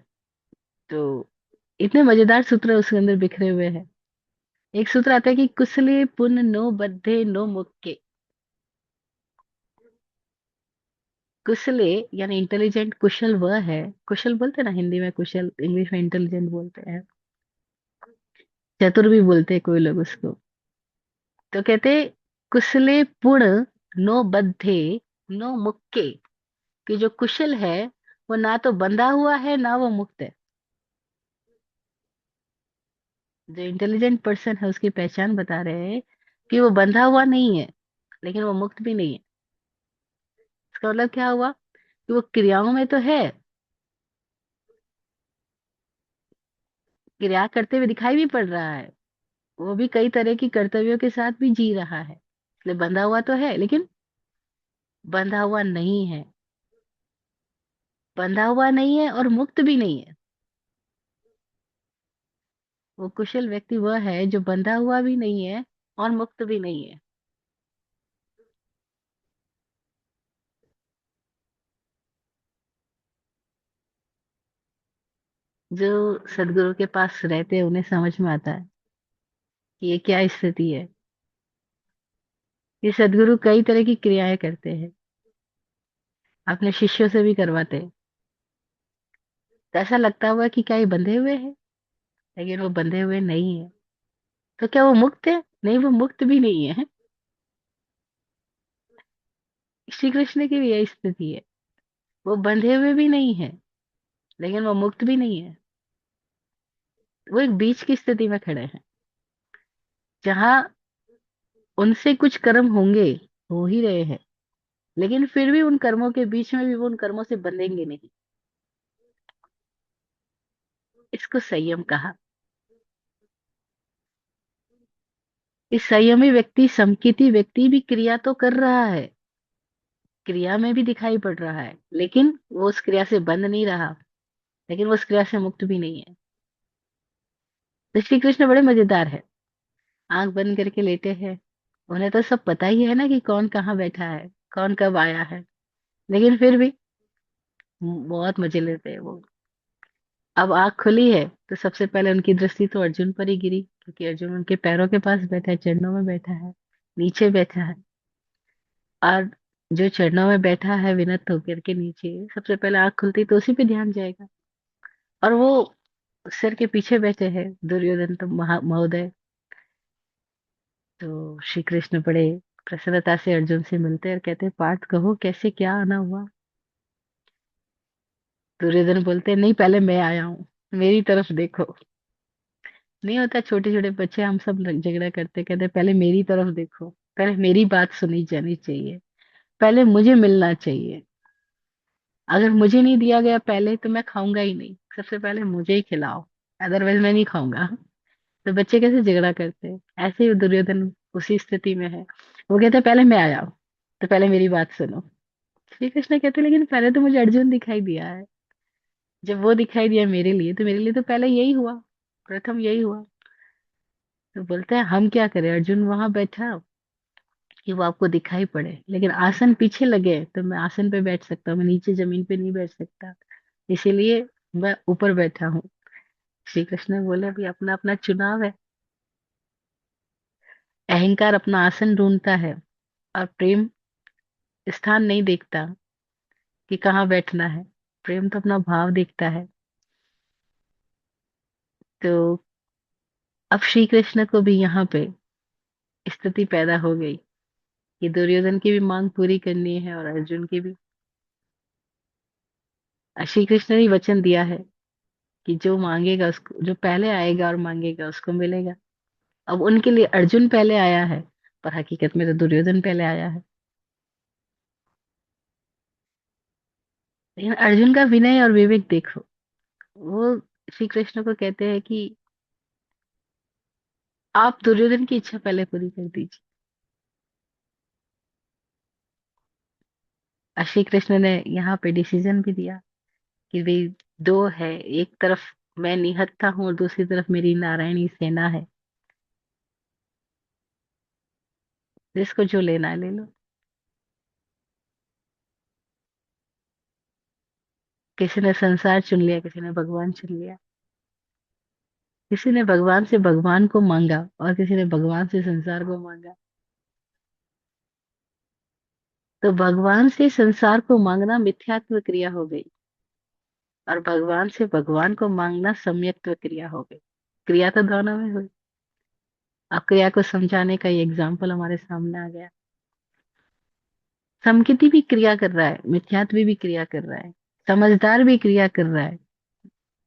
तो इतने मजेदार सूत्र उसके अंदर बिखरे हुए हैं। एक सूत्र आता है कि कुशले पुन नो बद्धे नो मुक्के। कुशले यानी इंटेलिजेंट, कुशल वह है, कुशल बोलते हैं ना हिंदी में, कुशल इंग्लिश में इंटेलिजेंट बोलते हैं, चतुर भी बोलते हैं कोई लोग उसको। तो कहते कुशले पुण नो बद्धे नो मुक्के, कि जो कुशल है वो ना तो बंधा हुआ है ना वो मुक्त है। जो इंटेलिजेंट पर्सन है उसकी पहचान बता रहे हैं कि वो बंधा हुआ नहीं है लेकिन वो मुक्त भी नहीं है। इसका मतलब क्या हुआ कि वो क्रियाओं में तो है, क्रिया करते हुए दिखाई भी पड़ रहा है, वो भी कई तरह की कर्तव्यों के साथ भी जी रहा है, इसलिए बंधा हुआ तो है लेकिन बंधा हुआ नहीं है। बंधा हुआ नहीं है और मुक्त भी नहीं है। वो कुशल व्यक्ति वह है जो बंधा हुआ भी नहीं है और मुक्त भी नहीं है। जो सदगुरु के पास रहते हैं उन्हें समझ में आता है कि ये क्या स्थिति है। ये सदगुरु कई तरह की क्रियाएं करते हैं, अपने शिष्यों से भी करवाते हैं। तो ऐसा लगता हुआ कि क्या ये बंधे हुए हैं, लेकिन वो बंधे हुए नहीं है। तो क्या वो मुक्त है? नहीं, वो मुक्त भी नहीं है। श्री कृष्ण की भी यही स्थिति है, वो बंधे हुए भी नहीं है लेकिन वो मुक्त भी नहीं है। वो एक बीच की स्थिति में खड़े हैं, जहां उनसे कुछ कर्म होंगे, हो ही रहे हैं, लेकिन फिर भी उन कर्मों के बीच में भी वो उन कर्मों से बंधेंगे नहीं। इसको संयम कहा। इस संयमी व्यक्ति, समकिति व्यक्ति भी क्रिया तो कर रहा है, क्रिया में भी दिखाई पड़ रहा है, लेकिन वो उस क्रिया से बंध नहीं रहा, लेकिन वो उस क्रिया से मुक्त भी नहीं है। तो श्री कृष्ण बड़े मजेदार है, आंख बंद करके लेटे हैं। उन्हें तो सब पता ही है ना कि कौन कहाँ बैठा है, कौन कब आया है, लेकिन फिर भी बहुत मजे लेते हैं वो। अब आंख खुली है तो सबसे पहले उनकी दृष्टि तो अर्जुन पर ही गिरी, क्योंकि अर्जुन उनके पैरों के पास बैठा है, चरणों में बैठा है, नीचे बैठा है। और जो चरणों में बैठा है विनत होकर के नीचे, सबसे पहले आंख खुलती तो उसी पे ध्यान जाएगा। और वो सिर के पीछे बैठे हैं दुर्योधन तो महोदय। तो श्री कृष्ण बड़े प्रसन्नता से अर्जुन से मिलते हैं और कहते हैं, पार्थ कहो कैसे क्या आना हुआ। दुर्योधन बोलते हैं, नहीं पहले मैं आया हूँ, मेरी तरफ देखो। नहीं होता, छोटे छोटे बच्चे हम सब झगड़ा करते, कहते पहले मेरी तरफ देखो, पहले मेरी बात सुनी जानी चाहिए, पहले मुझे मिलना चाहिए। अगर मुझे नहीं दिया गया पहले तो मैं खाऊंगा ही नहीं, सबसे पहले मुझे ही खिलाओ, अदरवाइज मैं नहीं खाऊंगा। तो बच्चे कैसे झगड़ा करते हैं, ऐसे ही दुर्योधन उसी स्थिति में है। वो कहते हैं पहले मैं आया हूं, तो पहले मेरी बात सुनो। श्री कृष्ण कहते हैं, लेकिन पहले तो मुझे अर्जुन दिखाई दिया है, जब वो दिखाई दिया मेरे लिए तो पहले यही हुआ, प्रथम यही हुआ। तो बोलते हैं हम क्या करें, अर्जुन वहां बैठा कि वो आपको दिखाई पड़े, लेकिन आसन पीछे लगे तो मैं आसन पे बैठ सकता हूँ, मैं नीचे जमीन पे नहीं बैठ सकता, इसीलिए मैं ऊपर बैठा हूँ। श्री कृष्ण बोले, अभी अपना अपना चुनाव है। अहंकार अपना आसन ढूंढता है, और प्रेम स्थान नहीं देखता कि कहाँ बैठना है, प्रेम तो अपना भाव देखता है। तो अब श्री कृष्ण को भी यहाँ पे स्थिति पैदा हो गई कि दुर्योधन की भी मांग पूरी करनी है और अर्जुन की भी। श्री कृष्ण ने वचन दिया है कि जो मांगेगा उसको, जो पहले आएगा और मांगेगा उसको मिलेगा। अब उनके लिए अर्जुन पहले आया है, पर हकीकत में तो दुर्योधन पहले आया है। लेकिन अर्जुन का विनय और विवेक देखो। वो श्री कृष्ण को कहते हैं कि आप दुर्योधन की इच्छा पहले पूरी कर दीजिए। और श्री कृष्ण ने यहाँ पे डिसीजन भी दिया कि भाई दो है, एक तरफ मैं निहत्था हूँ और दूसरी तरफ मेरी नारायणी सेना है, जिसको जो लेना है ले लो। किसी ने संसार चुन लिया, किसी ने भगवान चुन लिया, किसी ने भगवान से भगवान को मांगा और किसी ने भगवान से संसार को मांगा। तो भगवान से संसार को मांगना मिथ्यात्व क्रिया हो गई, और भगवान से भगवान को मांगना सम्यक्त्व क्रिया हो गई। क्रिया तो दोनों में हुई। अब क्रिया को समझाने का ये एग्जाम्पल हमारे सामने आ गया। समकिति भी क्रिया कर रहा है, मिथ्यात्व भी क्रिया कर रहा है, समझदार भी क्रिया कर रहा है,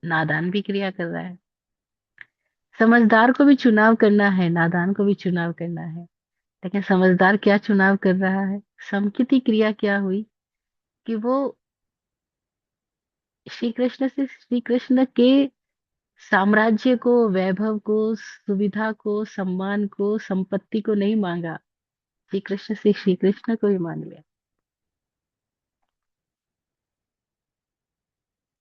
नादान भी क्रिया कर रहा है। समझदार को भी चुनाव करना है, नादान को भी चुनाव करना है। लेकिन समझदार क्या चुनाव कर रहा है, समकिति क्रिया क्या हुई कि वो श्री कृष्ण से, श्री कृष्ण के साम्राज्य को, वैभव को, सुविधा को, सम्मान को, संपत्ति को नहीं मांगा, श्री कृष्ण से श्री कृष्ण को ही मांग लिया।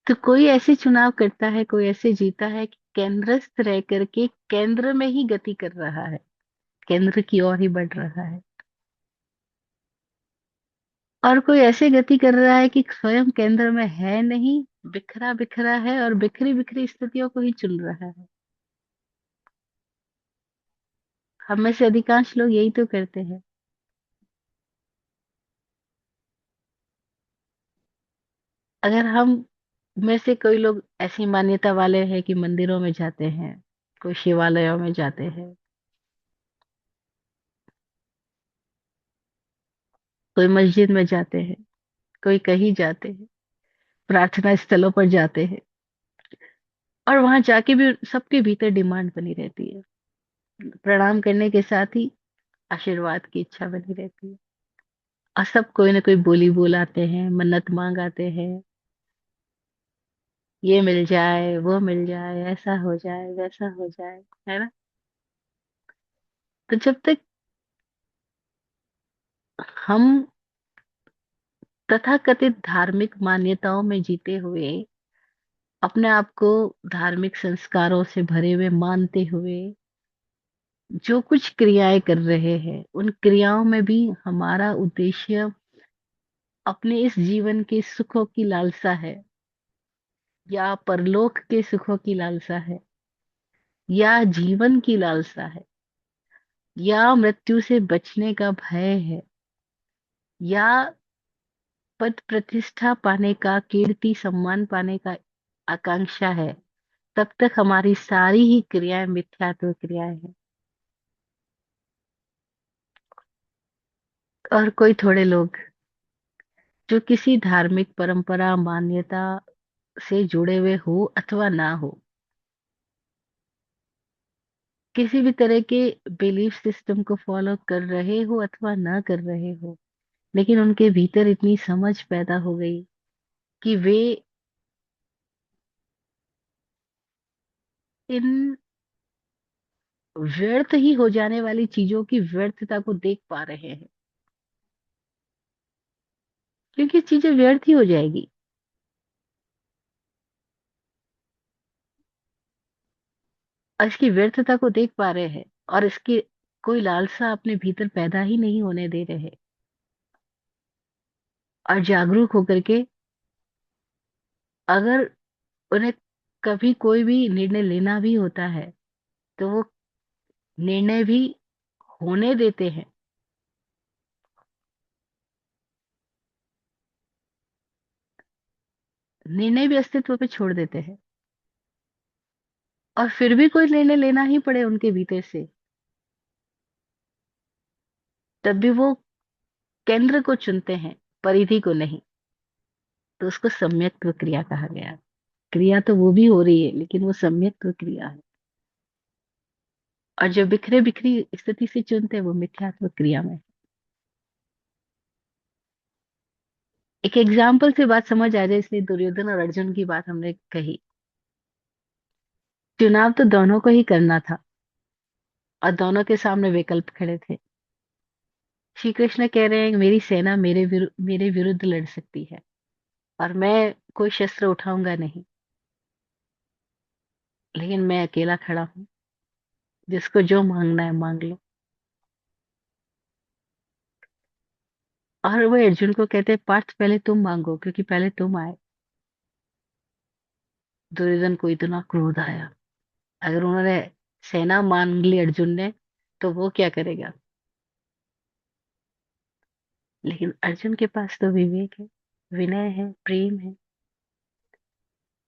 तो कोई ऐसे चुनाव करता है, कोई ऐसे जीता है कि केंद्रस्थ रह करके केंद्र में ही गति कर रहा है, केंद्र की ओर ही बढ़ रहा है। और कोई ऐसे गति कर रहा है कि स्वयं केंद्र में है नहीं, बिखरा बिखरा है और बिखरी बिखरी स्थितियों को ही चुन रहा है। हम में से अधिकांश लोग यही तो करते हैं। अगर हम में से कोई लोग ऐसी मान्यता वाले हैं कि मंदिरों में जाते हैं, कोई शिवालयों में जाते हैं, कोई मस्जिद में जाते हैं, कोई कहीं जाते हैं, प्रार्थना स्थलों पर जाते हैं, और वहां जाके भी सबके भीतर डिमांड बनी रहती है, प्रणाम करने के साथ ही आशीर्वाद की इच्छा बनी रहती है। और सब कोई ना कोई बोली बोलाते हैं, मन्नत मांग आते हैं, ये मिल जाए, वो मिल जाए, ऐसा हो जाए, वैसा हो जाए, है ना। तो जब तक हम तथाकथित धार्मिक मान्यताओं में जीते हुए, अपने आप को धार्मिक संस्कारों से भरे हुए मानते हुए जो कुछ क्रियाएं कर रहे हैं, उन क्रियाओं में भी हमारा उद्देश्य अपने इस जीवन के सुखों की लालसा है, या परलोक के सुखों की लालसा है, या जीवन की लालसा है, या मृत्यु से बचने का भय है, या पद प्रतिष्ठा पाने का, कीर्ति सम्मान पाने का आकांक्षा है, तब तक हमारी सारी ही क्रियाएं मिथ्यात्व क्रियाएं हैं। और कोई थोड़े लोग जो किसी धार्मिक परंपरा मान्यता से जुड़े हुए हो अथवा ना हो, किसी भी तरह के बिलीफ सिस्टम को फॉलो कर रहे हो अथवा ना कर रहे हो, लेकिन उनके भीतर इतनी समझ पैदा हो गई कि वे इन व्यर्थ ही हो जाने वाली चीजों की व्यर्थता को देख पा रहे हैं, क्योंकि चीजें व्यर्थ ही हो जाएगी। और इसकी व्यर्थता को देख पा रहे हैं, और इसकी कोई लालसा अपने भीतर पैदा ही नहीं होने दे रहे। और जागरूक होकर के अगर उन्हें कभी कोई भी निर्णय लेना भी होता है, तो वो निर्णय भी होने देते हैं, निर्णय भी अस्तित्व पे छोड़ देते हैं। और फिर भी कोई निर्णय लेना ही पड़े उनके भीतर से, तब भी वो केंद्र को चुनते हैं, परिधि को नहीं। तो उसको सम्यक्त्व क्रिया कहा गया। क्रिया तो वो भी हो रही है, लेकिन वो सम्यक्त्व क्रिया है। और जो बिखरे बिखरी स्थिति से चुनते हैं, वो मिथ्यात्व क्रिया में। एक एग्जाम्पल से बात समझ आ जाए, इसलिए दुर्योधन और अर्जुन की बात हमने कही। चुनाव तो दोनों को ही करना था, और दोनों के सामने विकल्प खड़े थे। श्री कृष्ण कह रहे हैं मेरी सेना मेरे विरुद्ध लड़ सकती है, और मैं कोई शस्त्र उठाऊंगा नहीं, लेकिन मैं अकेला खड़ा हूं, जिसको जो मांगना है मांग लो। और वो अर्जुन को कहते हैं पार्थ पहले तुम मांगो, क्योंकि पहले तुम आए। दुर्योधन को इतना क्रोध आया। अगर उन्होंने सेना मांग ली अर्जुन ने, तो वो क्या करेगा। लेकिन अर्जुन के पास तो विवेक है, विनय है, प्रेम है।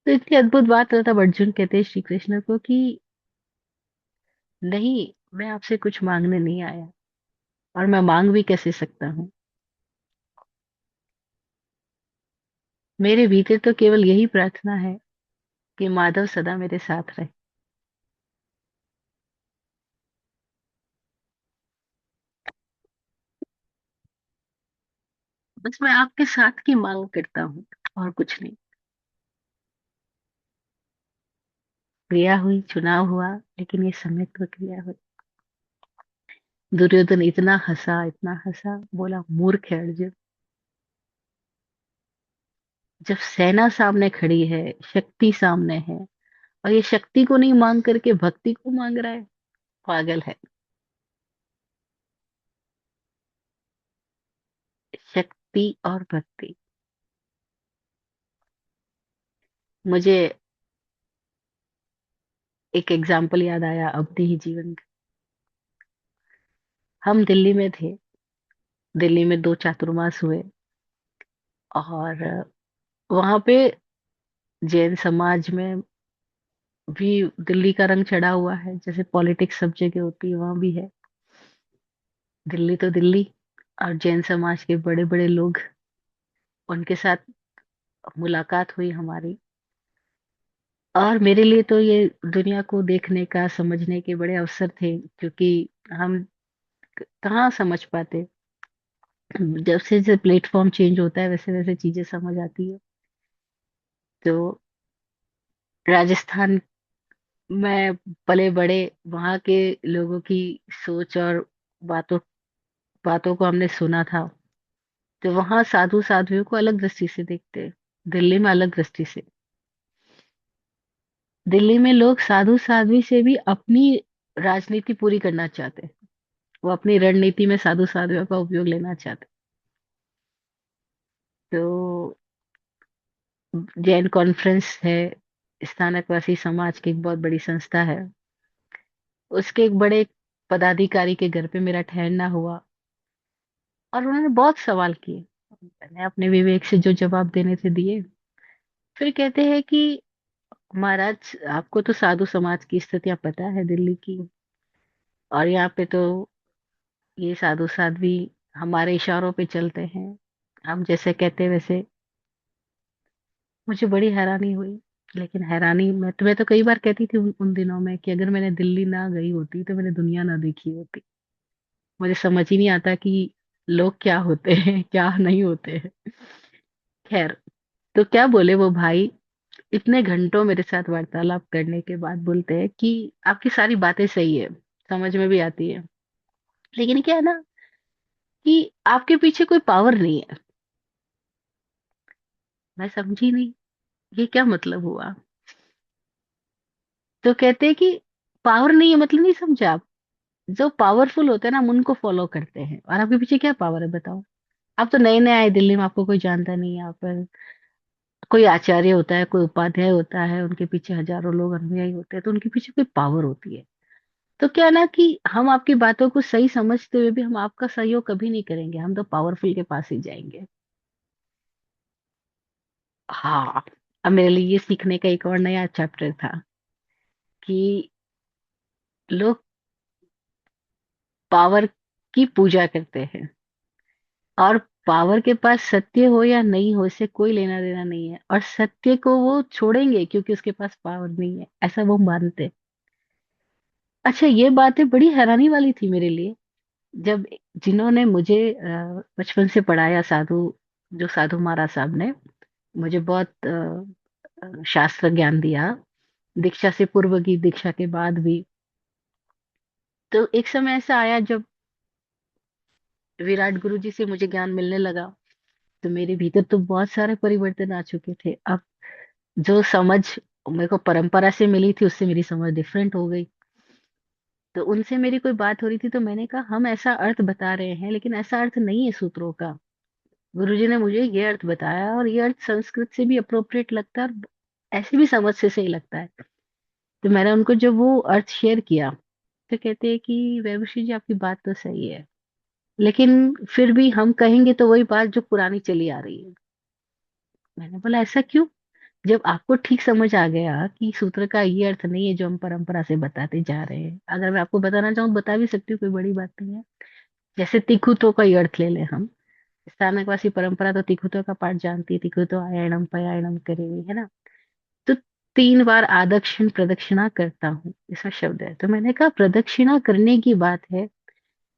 तो इतनी अद्भुत बात है, तब अर्जुन कहते हैं श्री कृष्ण को कि नहीं, मैं आपसे कुछ मांगने नहीं आया, और मैं मांग भी कैसे सकता हूँ। मेरे भीतर तो केवल यही प्रार्थना है कि माधव सदा मेरे साथ रहे। बस मैं आपके साथ की मांग करता हूँ, और कुछ नहीं। क्रिया हुई, चुनाव हुआ, लेकिन ये सम्यक क्रिया हुई। दुर्योधन इतना हंसा, इतना हंसा, बोला मूर्ख है अर्जुन। जब सेना सामने खड़ी है, शक्ति सामने है, और ये शक्ति को नहीं मांग करके भक्ति को मांग रहा है, पागल है। शक्ति और भक्ति। मुझे एक एग्जाम्पल याद आया अपने ही जीवन का। हम दिल्ली में थे, दिल्ली में 2 चातुर्मास हुए, और वहां पे जैन समाज में भी दिल्ली का रंग चढ़ा हुआ है, जैसे पॉलिटिक्स सब जगह होती है, वहां भी है। दिल्ली तो दिल्ली। और जैन समाज के बड़े बड़े लोग, उनके साथ मुलाकात हुई हमारी। और मेरे लिए तो ये दुनिया को देखने का, समझने के बड़े अवसर थे, क्योंकि हम कहाँ समझ पाते। जब से जब प्लेटफॉर्म चेंज होता है, वैसे वैसे चीजें समझ आती है। तो राजस्थान में पले बड़े, वहाँ के लोगों की सोच और बातों बातों को हमने सुना था। तो वहाँ साधु साध्वियों को अलग दृष्टि से देखते हैं, दिल्ली में अलग दृष्टि से। दिल्ली में लोग साधु साध्वी से भी अपनी राजनीति पूरी करना चाहते हैं। वो अपनी रणनीति में साधु साध्वियों का उपयोग लेना चाहते हैं। तो जैन कॉन्फ्रेंस है, स्थानकवासी समाज की एक बहुत बड़ी संस्था है, उसके एक बड़े पदाधिकारी के घर पे मेरा ठहरना हुआ। और उन्होंने बहुत सवाल किए। मैंने अपने विवेक से जो जवाब देने थे दिए। फिर कहते हैं कि महाराज, आपको तो साधु समाज की स्थितियां पता है दिल्ली की, और यहाँ पे तो ये साधु साध्वी हमारे इशारों पे चलते हैं, हम जैसे कहते हैं वैसे। मुझे बड़ी हैरानी हुई। लेकिन हैरानी, मैं तुम्हें तो कई बार कहती थी उन दिनों में कि अगर मैंने दिल्ली ना गई होती तो मैंने दुनिया ना देखी होती। मुझे समझ ही नहीं आता कि लोग क्या होते हैं क्या नहीं होते हैं। खैर, तो क्या बोले वो भाई, इतने घंटों मेरे साथ वार्तालाप करने के बाद बोलते हैं कि आपकी सारी बातें सही है, समझ में भी आती है, लेकिन क्या है ना कि आपके पीछे कोई पावर नहीं है। मैं समझी नहीं, ये क्या मतलब हुआ। तो कहते हैं कि पावर नहीं है मतलब नहीं समझे आप। जो पावरफुल होते हैं ना, हम उनको फॉलो करते हैं, और आपके पीछे क्या पावर है बताओ। आप तो नए नए आए दिल्ली में, आपको कोई जानता नहीं है यहाँ पर। कोई आचार्य होता है, कोई उपाध्याय होता है, उनके पीछे हजारों लोग अनुयायी होते हैं, तो उनके पीछे कोई पावर होती है। तो क्या ना कि हम आपकी बातों को सही समझते हुए भी हम आपका सहयोग कभी नहीं करेंगे, हम तो पावरफुल के पास ही जाएंगे। हाँ। अब मेरे लिए ये सीखने का एक और नया चैप्टर था कि लोग पावर की पूजा करते हैं, और पावर के पास सत्य हो या नहीं हो इससे कोई लेना देना नहीं है, और सत्य को वो छोड़ेंगे क्योंकि उसके पास पावर नहीं है, ऐसा वो मानते। अच्छा, ये बातें बड़ी हैरानी वाली थी मेरे लिए। जब जिन्होंने मुझे बचपन से पढ़ाया, जो साधु महाराज साहब ने मुझे बहुत शास्त्र ज्ञान दिया, दीक्षा से पूर्व की, दीक्षा के बाद भी। तो एक समय ऐसा आया जब विराट गुरु जी से मुझे ज्ञान मिलने लगा, तो मेरे भीतर तो बहुत सारे परिवर्तन आ चुके थे। अब जो समझ मेरे को परंपरा से मिली थी, उससे मेरी समझ डिफरेंट हो गई। तो उनसे मेरी कोई बात हो रही थी, तो मैंने कहा हम ऐसा अर्थ बता रहे हैं लेकिन ऐसा अर्थ नहीं है सूत्रों का। गुरुजी ने मुझे ये अर्थ बताया, और ये अर्थ संस्कृत से भी अप्रोप्रिएट लगता है, और ऐसे भी समझ से सही लगता है। तो मैंने उनको जब वो अर्थ शेयर किया, तो कहते हैं कि वैभूषी जी, आपकी बात तो सही है, लेकिन फिर भी हम कहेंगे तो वही बात जो पुरानी चली आ रही है। मैंने बोला ऐसा क्यों। जब आपको ठीक समझ आ गया कि सूत्र का ये अर्थ नहीं है जो हम परंपरा से बताते जा रहे हैं, अगर मैं आपको बताना चाहूँ बता भी सकती हूँ, कोई बड़ी बात नहीं है। जैसे तिखुतो का ये अर्थ ले लें हम। स्थानकवासी परंपरा तो तिखुतो का पाठ जानती है, तिखुतो आयणम पयायणम करेवी, है ना। तो 3 बार आदक्षिण प्रदक्षिणा करता हूँ, ऐसा शब्द है। तो मैंने कहा प्रदक्षिणा करने की बात है,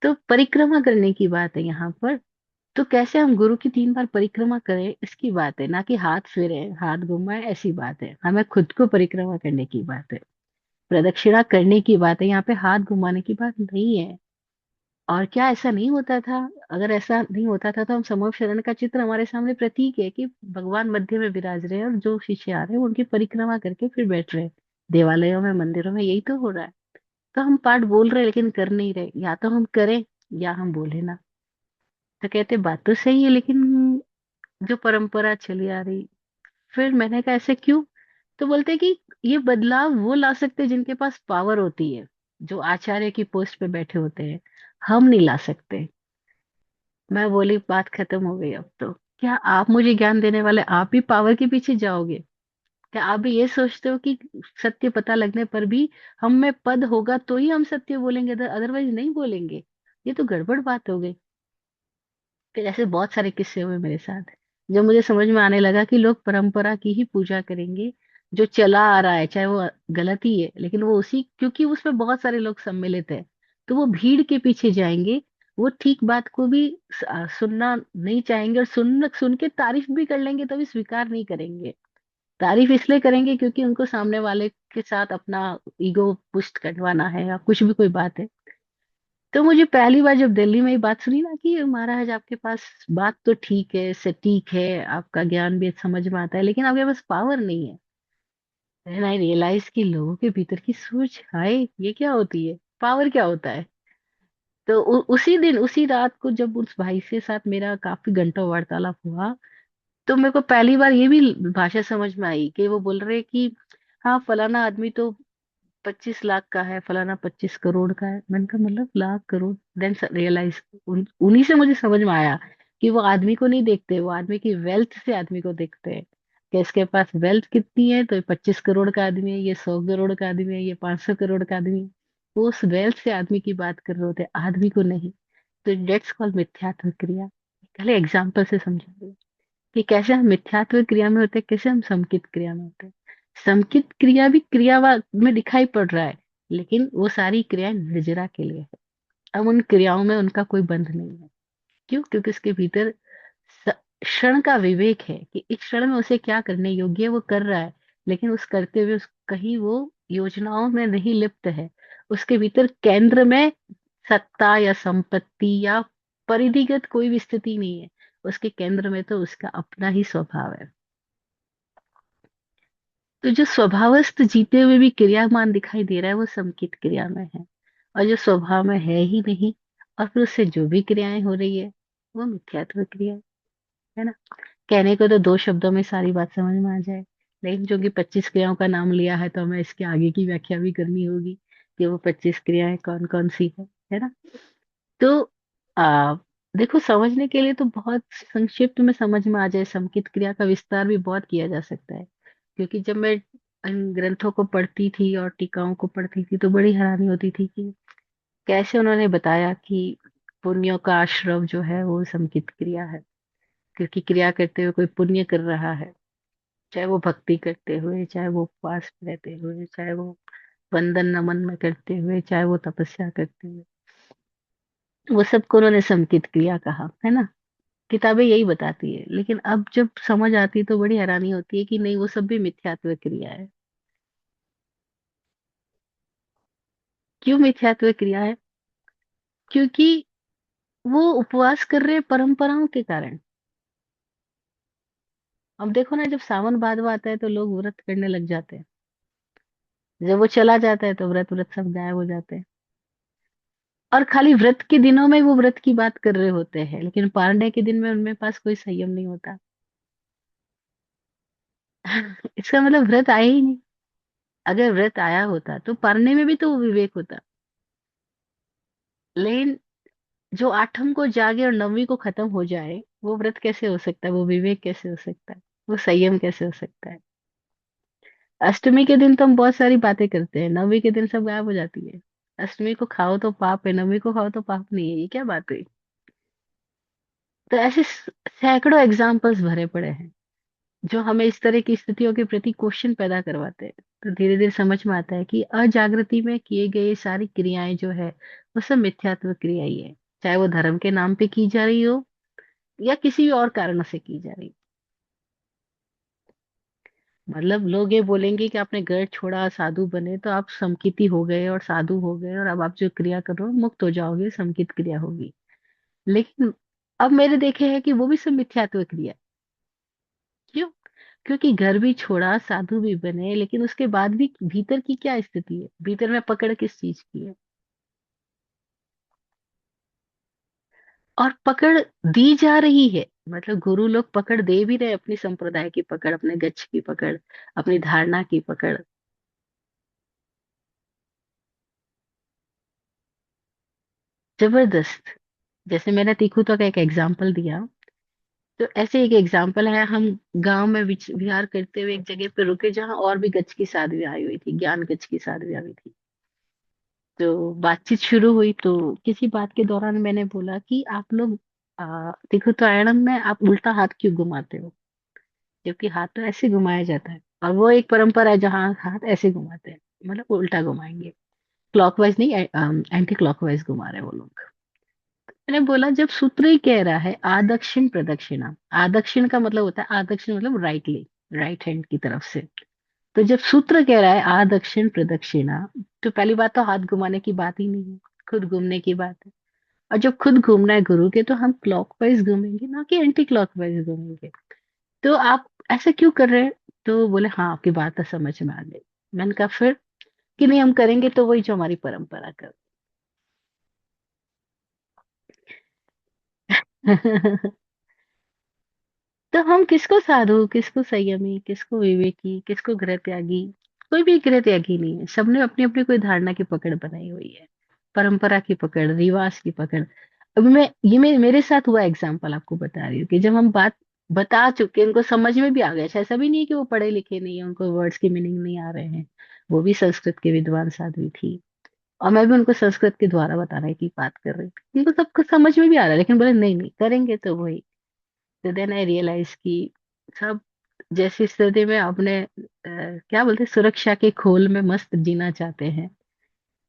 तो परिक्रमा करने की बात है यहाँ पर। तो कैसे हम गुरु की 3 बार परिक्रमा करें इसकी बात है, ना कि हाथ फेरे हाथ घुमाए ऐसी बात है। हमें खुद को परिक्रमा करने की बात है, प्रदक्षिणा करने की बात है, यहाँ पे हाथ घुमाने की बात नहीं है। और क्या ऐसा नहीं होता था। अगर ऐसा नहीं होता था तो हम समूह शरण का चित्र हमारे सामने प्रतीक है कि भगवान मध्य में विराज रहे हैं, और जो शिष्य आ रहे हैं वो उनकी परिक्रमा करके फिर बैठ रहे हैं। देवालयों में, मंदिरों में यही तो हो रहा है। तो हम पाठ बोल रहे हैं लेकिन कर नहीं रहे, या तो हम करें या हम बोले ना। तो कहते बात तो सही है, लेकिन जो परंपरा चली आ रही। फिर मैंने कहा ऐसे क्यों। तो बोलते कि ये बदलाव वो ला सकते हैं जिनके पास पावर होती है, जो आचार्य की पोस्ट पे बैठे होते हैं, हम नहीं ला सकते। मैं बोली बात खत्म हो गई अब तो। क्या आप मुझे ज्ञान देने वाले, आप भी पावर के पीछे जाओगे। क्या आप भी ये सोचते हो कि सत्य पता लगने पर भी हम में पद होगा तो ही हम सत्य बोलेंगे, अदरवाइज नहीं बोलेंगे। ये तो गड़बड़ बात हो गई। फिर ऐसे बहुत सारे किस्से हुए मेरे साथ, जब मुझे समझ में आने लगा कि लोग परंपरा की ही पूजा करेंगे। जो चला आ रहा है चाहे वो गलत ही है, लेकिन वो उसी, क्योंकि उसमें बहुत सारे लोग सम्मिलित है, तो वो भीड़ के पीछे जाएंगे। वो ठीक बात को भी सुनना नहीं चाहेंगे, और सुन के तारीफ भी कर लेंगे तो भी स्वीकार नहीं करेंगे। तारीफ इसलिए करेंगे क्योंकि उनको सामने वाले के साथ अपना ईगो पुष्ट करवाना है, या कुछ भी कोई बात है। तो मुझे पहली बार जब दिल्ली में ये बात सुनी ना कि महाराज आपके पास बात तो ठीक है, सटीक है, आपका ज्ञान भी समझ में आता है, लेकिन आपके पास पावर नहीं है। देन आई रियलाइज कि लोगों के भीतर की सोच, हाय ये क्या होती है, पावर क्या होता है। तो उसी दिन उसी रात को जब उस भाई से साथ मेरा काफी घंटों वार्तालाप हुआ, तो मेरे को पहली बार ये भी भाषा समझ में आई कि वो बोल रहे कि हाँ फलाना आदमी तो 25 लाख का है, फलाना 25 करोड़ का है। मैंने कहा मतलब लाख करोड़। देन रियलाइज, उन्हीं से मुझे समझ में आया कि वो आदमी को नहीं देखते, वो आदमी की वेल्थ से आदमी को देखते हैं कि इसके पास वेल्थ कितनी है। तो ये 25 करोड़ का आदमी है, ये 100 करोड़ का आदमी है, ये 500 करोड़ का आदमी है। वो उस वेल्थ से आदमी की बात कर रहे होते हैं, आदमी को नहीं। तो डेट्स कॉल्ड मिथ्यात्व क्रिया। पहले एग्जाम्पल से समझेंगे कि कैसे हम मिथ्यात्व क्रिया में होते हैं, कैसे हम समकित क्रिया में होते हैं। समकित क्रिया भी क्रियावाद में दिखाई पड़ रहा है, लेकिन वो सारी क्रियाएं निर्जरा के लिए है। अब उन क्रियाओं में उनका कोई बंध नहीं है। क्यों? क्योंकि उसके भीतर स- क्षण का विवेक है कि इस क्षण में उसे क्या करने योग्य है वो कर रहा है। लेकिन उस करते हुए कहीं वो योजनाओं में नहीं लिप्त है। उसके भीतर केंद्र में सत्ता या संपत्ति या परिधिगत कोई भी स्थिति नहीं है। उसके केंद्र में तो उसका अपना ही स्वभाव है। तो जो स्वभावस्थ जीते हुए भी क्रियामान दिखाई दे रहा है वो समकित क्रिया में है। और जो स्वभाव में है ही नहीं, और फिर उससे जो भी क्रियाएं हो रही है, वो मिथ्यात्व क्रिया है ना। कहने को तो दो शब्दों में सारी बात समझ में आ जाए, लेकिन जो कि 25 क्रियाओं का नाम लिया है तो हमें इसके आगे की व्याख्या भी करनी होगी कि वो 25 क्रियाएं कौन कौन सी है ना। तो आ देखो, समझने के लिए तो बहुत संक्षिप्त में समझ में आ जाए, संकित क्रिया का विस्तार भी बहुत किया जा सकता है। क्योंकि जब मैं इन ग्रंथों को पढ़ती थी और टीकाओं को पढ़ती थी तो बड़ी हैरानी होती थी कि कैसे उन्होंने बताया कि पुण्यों का आश्रव जो है वो संकित क्रिया है। क्योंकि क्रिया करते हुए कोई पुण्य कर रहा है, चाहे वो भक्ति करते हुए, चाहे वो उपवास में रहते हुए, चाहे वो वंदन नमन में करते हुए, चाहे वो तपस्या करते हुए, वो सबको उन्होंने संकित क्रिया कहा है ना। किताबें यही बताती है, लेकिन अब जब समझ आती है तो बड़ी हैरानी होती है कि नहीं, वो सब भी मिथ्यात्व क्रिया है। क्यों मिथ्यात्व क्रिया है? क्योंकि वो उपवास कर रहे हैं परंपराओं के कारण। अब देखो ना, जब सावन भादवा आता है तो लोग व्रत करने लग जाते हैं। जब वो चला जाता है तो व्रत व्रत सब गायब हो जाते हैं। और खाली व्रत के दिनों में वो व्रत की बात कर रहे होते हैं, लेकिन पारने के दिन में उनमें पास कोई संयम नहीं होता। इसका मतलब व्रत आया ही नहीं। अगर व्रत आया होता तो पारने में भी तो वो विवेक होता। लेकिन जो आठम को जागे और नववीं को खत्म हो जाए, वो व्रत कैसे हो सकता है? वो विवेक कैसे हो सकता है? वो संयम कैसे हो सकता है? अष्टमी के दिन तो हम बहुत सारी बातें करते हैं, नवमी के दिन सब गायब हो जाती है। अष्टमी को खाओ तो पाप है, नवमी को खाओ तो पाप नहीं है, ये क्या बात हुई? तो ऐसे सैकड़ों एग्जाम्पल्स भरे पड़े हैं जो हमें इस तरह की स्थितियों के प्रति क्वेश्चन पैदा करवाते हैं। तो धीरे धीरे समझ में आता है कि अजागृति में किए गए सारी क्रियाएं जो है वो सब मिथ्यात्व क्रिया ही है। चाहे वो धर्म के नाम पे की जा रही हो या किसी भी और कारण से की जा रही हो। मतलब लोग ये बोलेंगे कि आपने घर छोड़ा, साधु बने तो आप समकिती हो गए और साधु हो गए, और अब आप जो क्रिया कर रहे हो मुक्त हो जाओगे, समकित क्रिया होगी। लेकिन अब मैंने देखे हैं कि वो भी सब मिथ्यात्व क्रिया है। क्यों? क्योंकि घर भी छोड़ा, साधु भी बने, लेकिन उसके बाद भी भीतर की क्या स्थिति है, भीतर में पकड़ किस चीज की है? और पकड़ दी जा रही है। मतलब गुरु लोग पकड़ दे भी रहे, अपनी संप्रदाय की पकड़, अपने गच्छ की पकड़, अपनी धारणा की पकड़। जबरदस्त। जैसे मैंने तीखू का एक एग्जाम्पल दिया, तो ऐसे एक एग्जाम्पल है। हम गांव में विहार करते हुए एक जगह पे रुके जहां और भी गच्छ की साधुएं आई हुई थी, ज्ञान गच्छ की साधुएं आई हुई थी। तो बातचीत शुरू हुई तो किसी बात के दौरान मैंने बोला कि आप लोग त्रिकुटायनम में आप उल्टा हाथ क्यों घुमाते हो? क्योंकि हाथ तो ऐसे घुमाया जाता है, और वो एक परंपरा है जहाँ हाथ ऐसे घुमाते हैं, मतलब उल्टा घुमाएंगे। क्लॉकवाइज नहीं, एंटी क्लॉकवाइज घुमा रहे हैं वो लोग। मैंने बोला जब सूत्र ही कह रहा है आदक्षिण प्रदक्षिणा, आदक्षिण का मतलब होता है, आदक्षिण मतलब राइटली, राइट हैंड की तरफ से। तो जब सूत्र कह रहा है आदक्षिण प्रदक्षिणा, तो पहली बात तो हाथ घुमाने की बात ही नहीं है, खुद घूमने की बात है। और जब खुद घूमना है गुरु के तो हम क्लॉकवाइज घूमेंगे, ना कि एंटी क्लॉकवाइज घूमेंगे। तो आप ऐसा क्यों कर रहे हैं? तो बोले हाँ, आपकी बात तो समझ में आ गई। मैंने कहा फिर? कि नहीं, हम करेंगे तो वही जो हमारी परंपरा कर। तो हम किसको साधु, किसको संयमी, किसको विवेकी, किसको गृह त्यागी, कोई भी गृह त्यागी नहीं है, सबने अपनी अपनी कोई धारणा की पकड़ बनाई हुई है, परंपरा की पकड़, रिवाज की पकड़। अब मैं ये मेरे साथ हुआ एग्जाम्पल आपको बता रही हूँ कि जब हम बात बता चुके, उनको समझ में भी आ गया, ऐसा भी नहीं है कि वो पढ़े लिखे नहीं है, उनको वर्ड्स की मीनिंग नहीं आ रहे हैं, वो भी संस्कृत के विद्वान साध्वी थी, और मैं भी उनको संस्कृत के द्वारा बताने की बात कर रही थी, उनको सब कुछ समझ में भी आ रहा है, लेकिन बोले नहीं नहीं करेंगे तो वही। तो देन आई रियलाइज कि सब जैसी स्थिति में अपने क्या बोलते हैं, सुरक्षा के खोल में मस्त जीना चाहते हैं,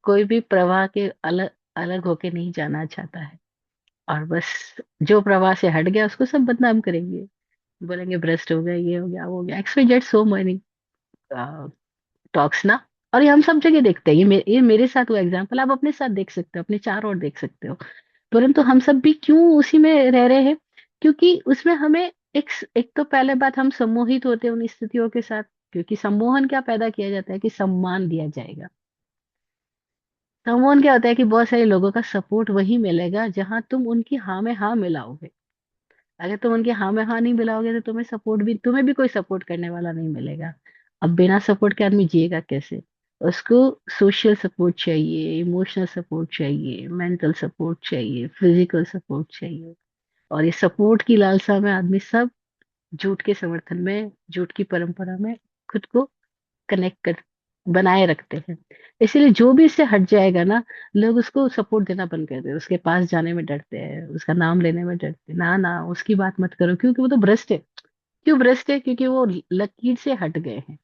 कोई भी प्रवाह के अलग अलग होके नहीं जाना चाहता है, और बस जो प्रवाह से हट गया उसको सब बदनाम करेंगे, बोलेंगे भ्रष्ट हो गया, ये हो गया, वो हो गया, एक्सपेक्टेड सो मेनी टॉक्स ना। और ये हम सब जगह देखते हैं, ये मेरे साथ हुआ एग्जाम्पल, आप अपने साथ देख सकते हो, अपने चारों ओर देख सकते हो। परंतु हम सब भी क्यों उसी में रह रहे हैं? क्योंकि उसमें हमें एक तो पहले बात, हम सम्मोहित होते हैं उन स्थितियों के साथ, क्योंकि सम्मोहन क्या पैदा किया जाता है कि सम्मान दिया जाएगा। सम्मोहन क्या होता है कि बहुत सारे लोगों का सपोर्ट वही मिलेगा जहां तुम उनकी हाँ में हाँ मिलाओगे। अगर तुम उनकी हाँ में हाँ नहीं मिलाओगे तो तुम्हें भी कोई सपोर्ट करने वाला नहीं मिलेगा। अब बिना सपोर्ट के आदमी जिएगा कैसे? उसको सोशल सपोर्ट चाहिए, इमोशनल सपोर्ट चाहिए, मेंटल सपोर्ट चाहिए, फिजिकल सपोर्ट चाहिए। और ये सपोर्ट की लालसा में आदमी सब झूठ के समर्थन में, झूठ की परंपरा में खुद को कनेक्ट कर बनाए रखते हैं। इसीलिए जो भी इससे हट जाएगा ना, लोग उसको सपोर्ट देना बंद कर देते हैं, उसके पास जाने में डरते हैं, उसका नाम लेने में डरते हैं, ना ना उसकी बात मत करो, क्योंकि वो तो भ्रष्ट है। क्यों भ्रष्ट है? क्योंकि वो लकीर से हट गए हैं,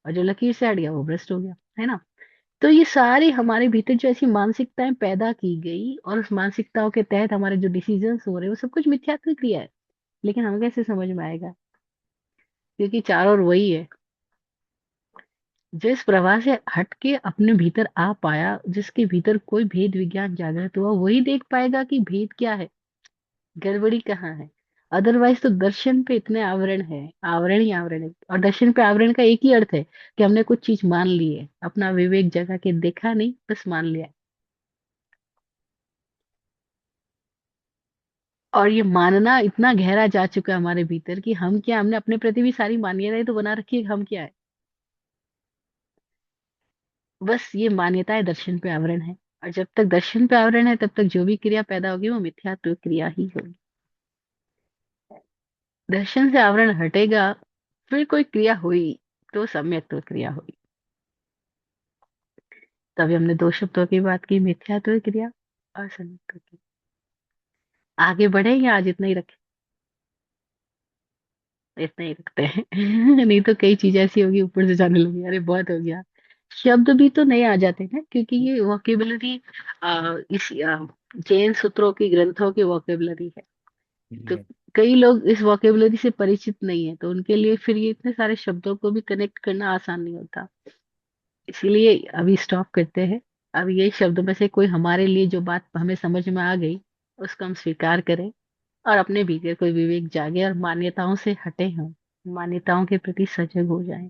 और जो लकीर से हट गया वो भ्रष्ट हो गया, है ना? तो ये सारी हमारे भीतर जो ऐसी मानसिकताएं पैदा की गई, और उस मानसिकताओं के तहत हमारे जो डिसीजंस हो रहे हैं, वो सब कुछ मिथ्यात्व क्रिया है। लेकिन हमें कैसे समझ में आएगा? क्योंकि चारों ओर वही है। जिस प्रवाह से हट के अपने भीतर आ पाया, जिसके भीतर कोई भेद विज्ञान जागृत हुआ, वही देख पाएगा कि भेद क्या है, गड़बड़ी कहाँ है। अदरवाइज तो दर्शन पे इतने आवरण है, आवरण ही आवरण है। और दर्शन पे आवरण का एक ही अर्थ है कि हमने कुछ चीज मान ली है, अपना विवेक जगा के देखा नहीं, बस मान लिया। और ये मानना इतना गहरा जा चुका है हमारे भीतर कि हम क्या, हमने अपने प्रति भी सारी मान्यताएं तो बना रखी है कि हम क्या है। बस ये मान्यताएं दर्शन पे आवरण है, और जब तक दर्शन पे आवरण है तब तक जो भी क्रिया पैदा होगी वो मिथ्यात्व क्रिया ही होगी। दर्शन से आवरण हटेगा, फिर कोई क्रिया हुई तो सम्यक्त्व क्रिया हुई। तभी हमने दो शब्दों की बात की, मिथ्यात्व क्रिया और सम्यक्त्व की। आगे बढ़े या आज इतना ही रखें? इतना ही रखते हैं। नहीं तो कई चीजें ऐसी होगी ऊपर से जाने लगी, अरे बहुत हो गया। शब्द भी तो नए आ जाते हैं, क्योंकि ये वोकेबलरी इस जैन सूत्रों की ग्रंथों की वोकेबलरी है। तो कई लोग इस वोकेबलरी से परिचित नहीं है, तो उनके लिए फिर ये इतने सारे शब्दों को भी कनेक्ट करना आसान नहीं होता। इसीलिए अभी स्टॉप करते हैं। अब ये शब्द में से कोई हमारे लिए जो बात हमें समझ में आ गई, उसको हम स्वीकार करें, और अपने भीतर कोई विवेक जागे, और मान्यताओं से हटे हम, मान्यताओं के प्रति सजग हो जाएं,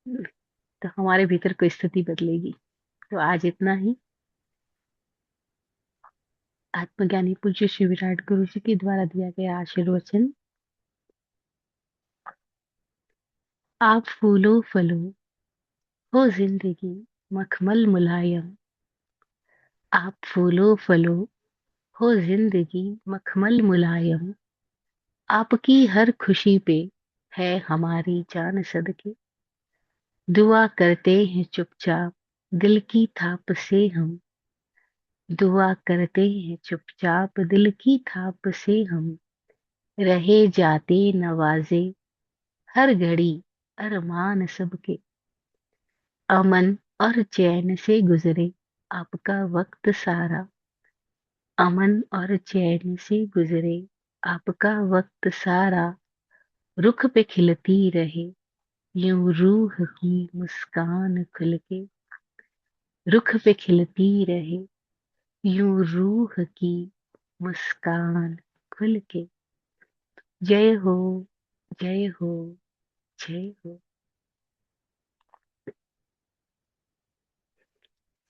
तो हमारे भीतर कोई स्थिति बदलेगी। तो आज इतना ही। आत्मज्ञानी पूज्य श्री विराट गुरु जी के द्वारा दिया गया आशीर्वचन। आप फूलो फलो, हो जिंदगी मखमल मुलायम। आप फूलो फलो, हो जिंदगी मखमल मुलायम। आपकी हर खुशी पे है हमारी जान सदके। दुआ करते हैं चुपचाप दिल की थाप से हम। दुआ करते हैं चुपचाप दिल की थाप से हम। रहे जाते नवाजे हर घड़ी अरमान सबके। अमन और चैन से गुजरे आपका वक्त सारा। अमन और चैन से गुजरे आपका वक्त सारा। रुख पे खिलती रहे यूं रूह की मुस्कान खुल के। रुख पे खिलती रहे यूं रूह की मुस्कान खुल के। जय हो, जय हो, जय हो।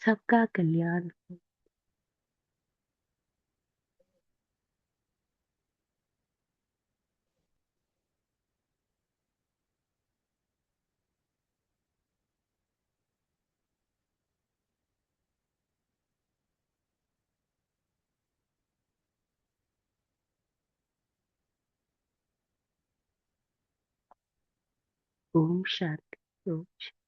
सबका कल्याण। ओम शांति। ओम शांति।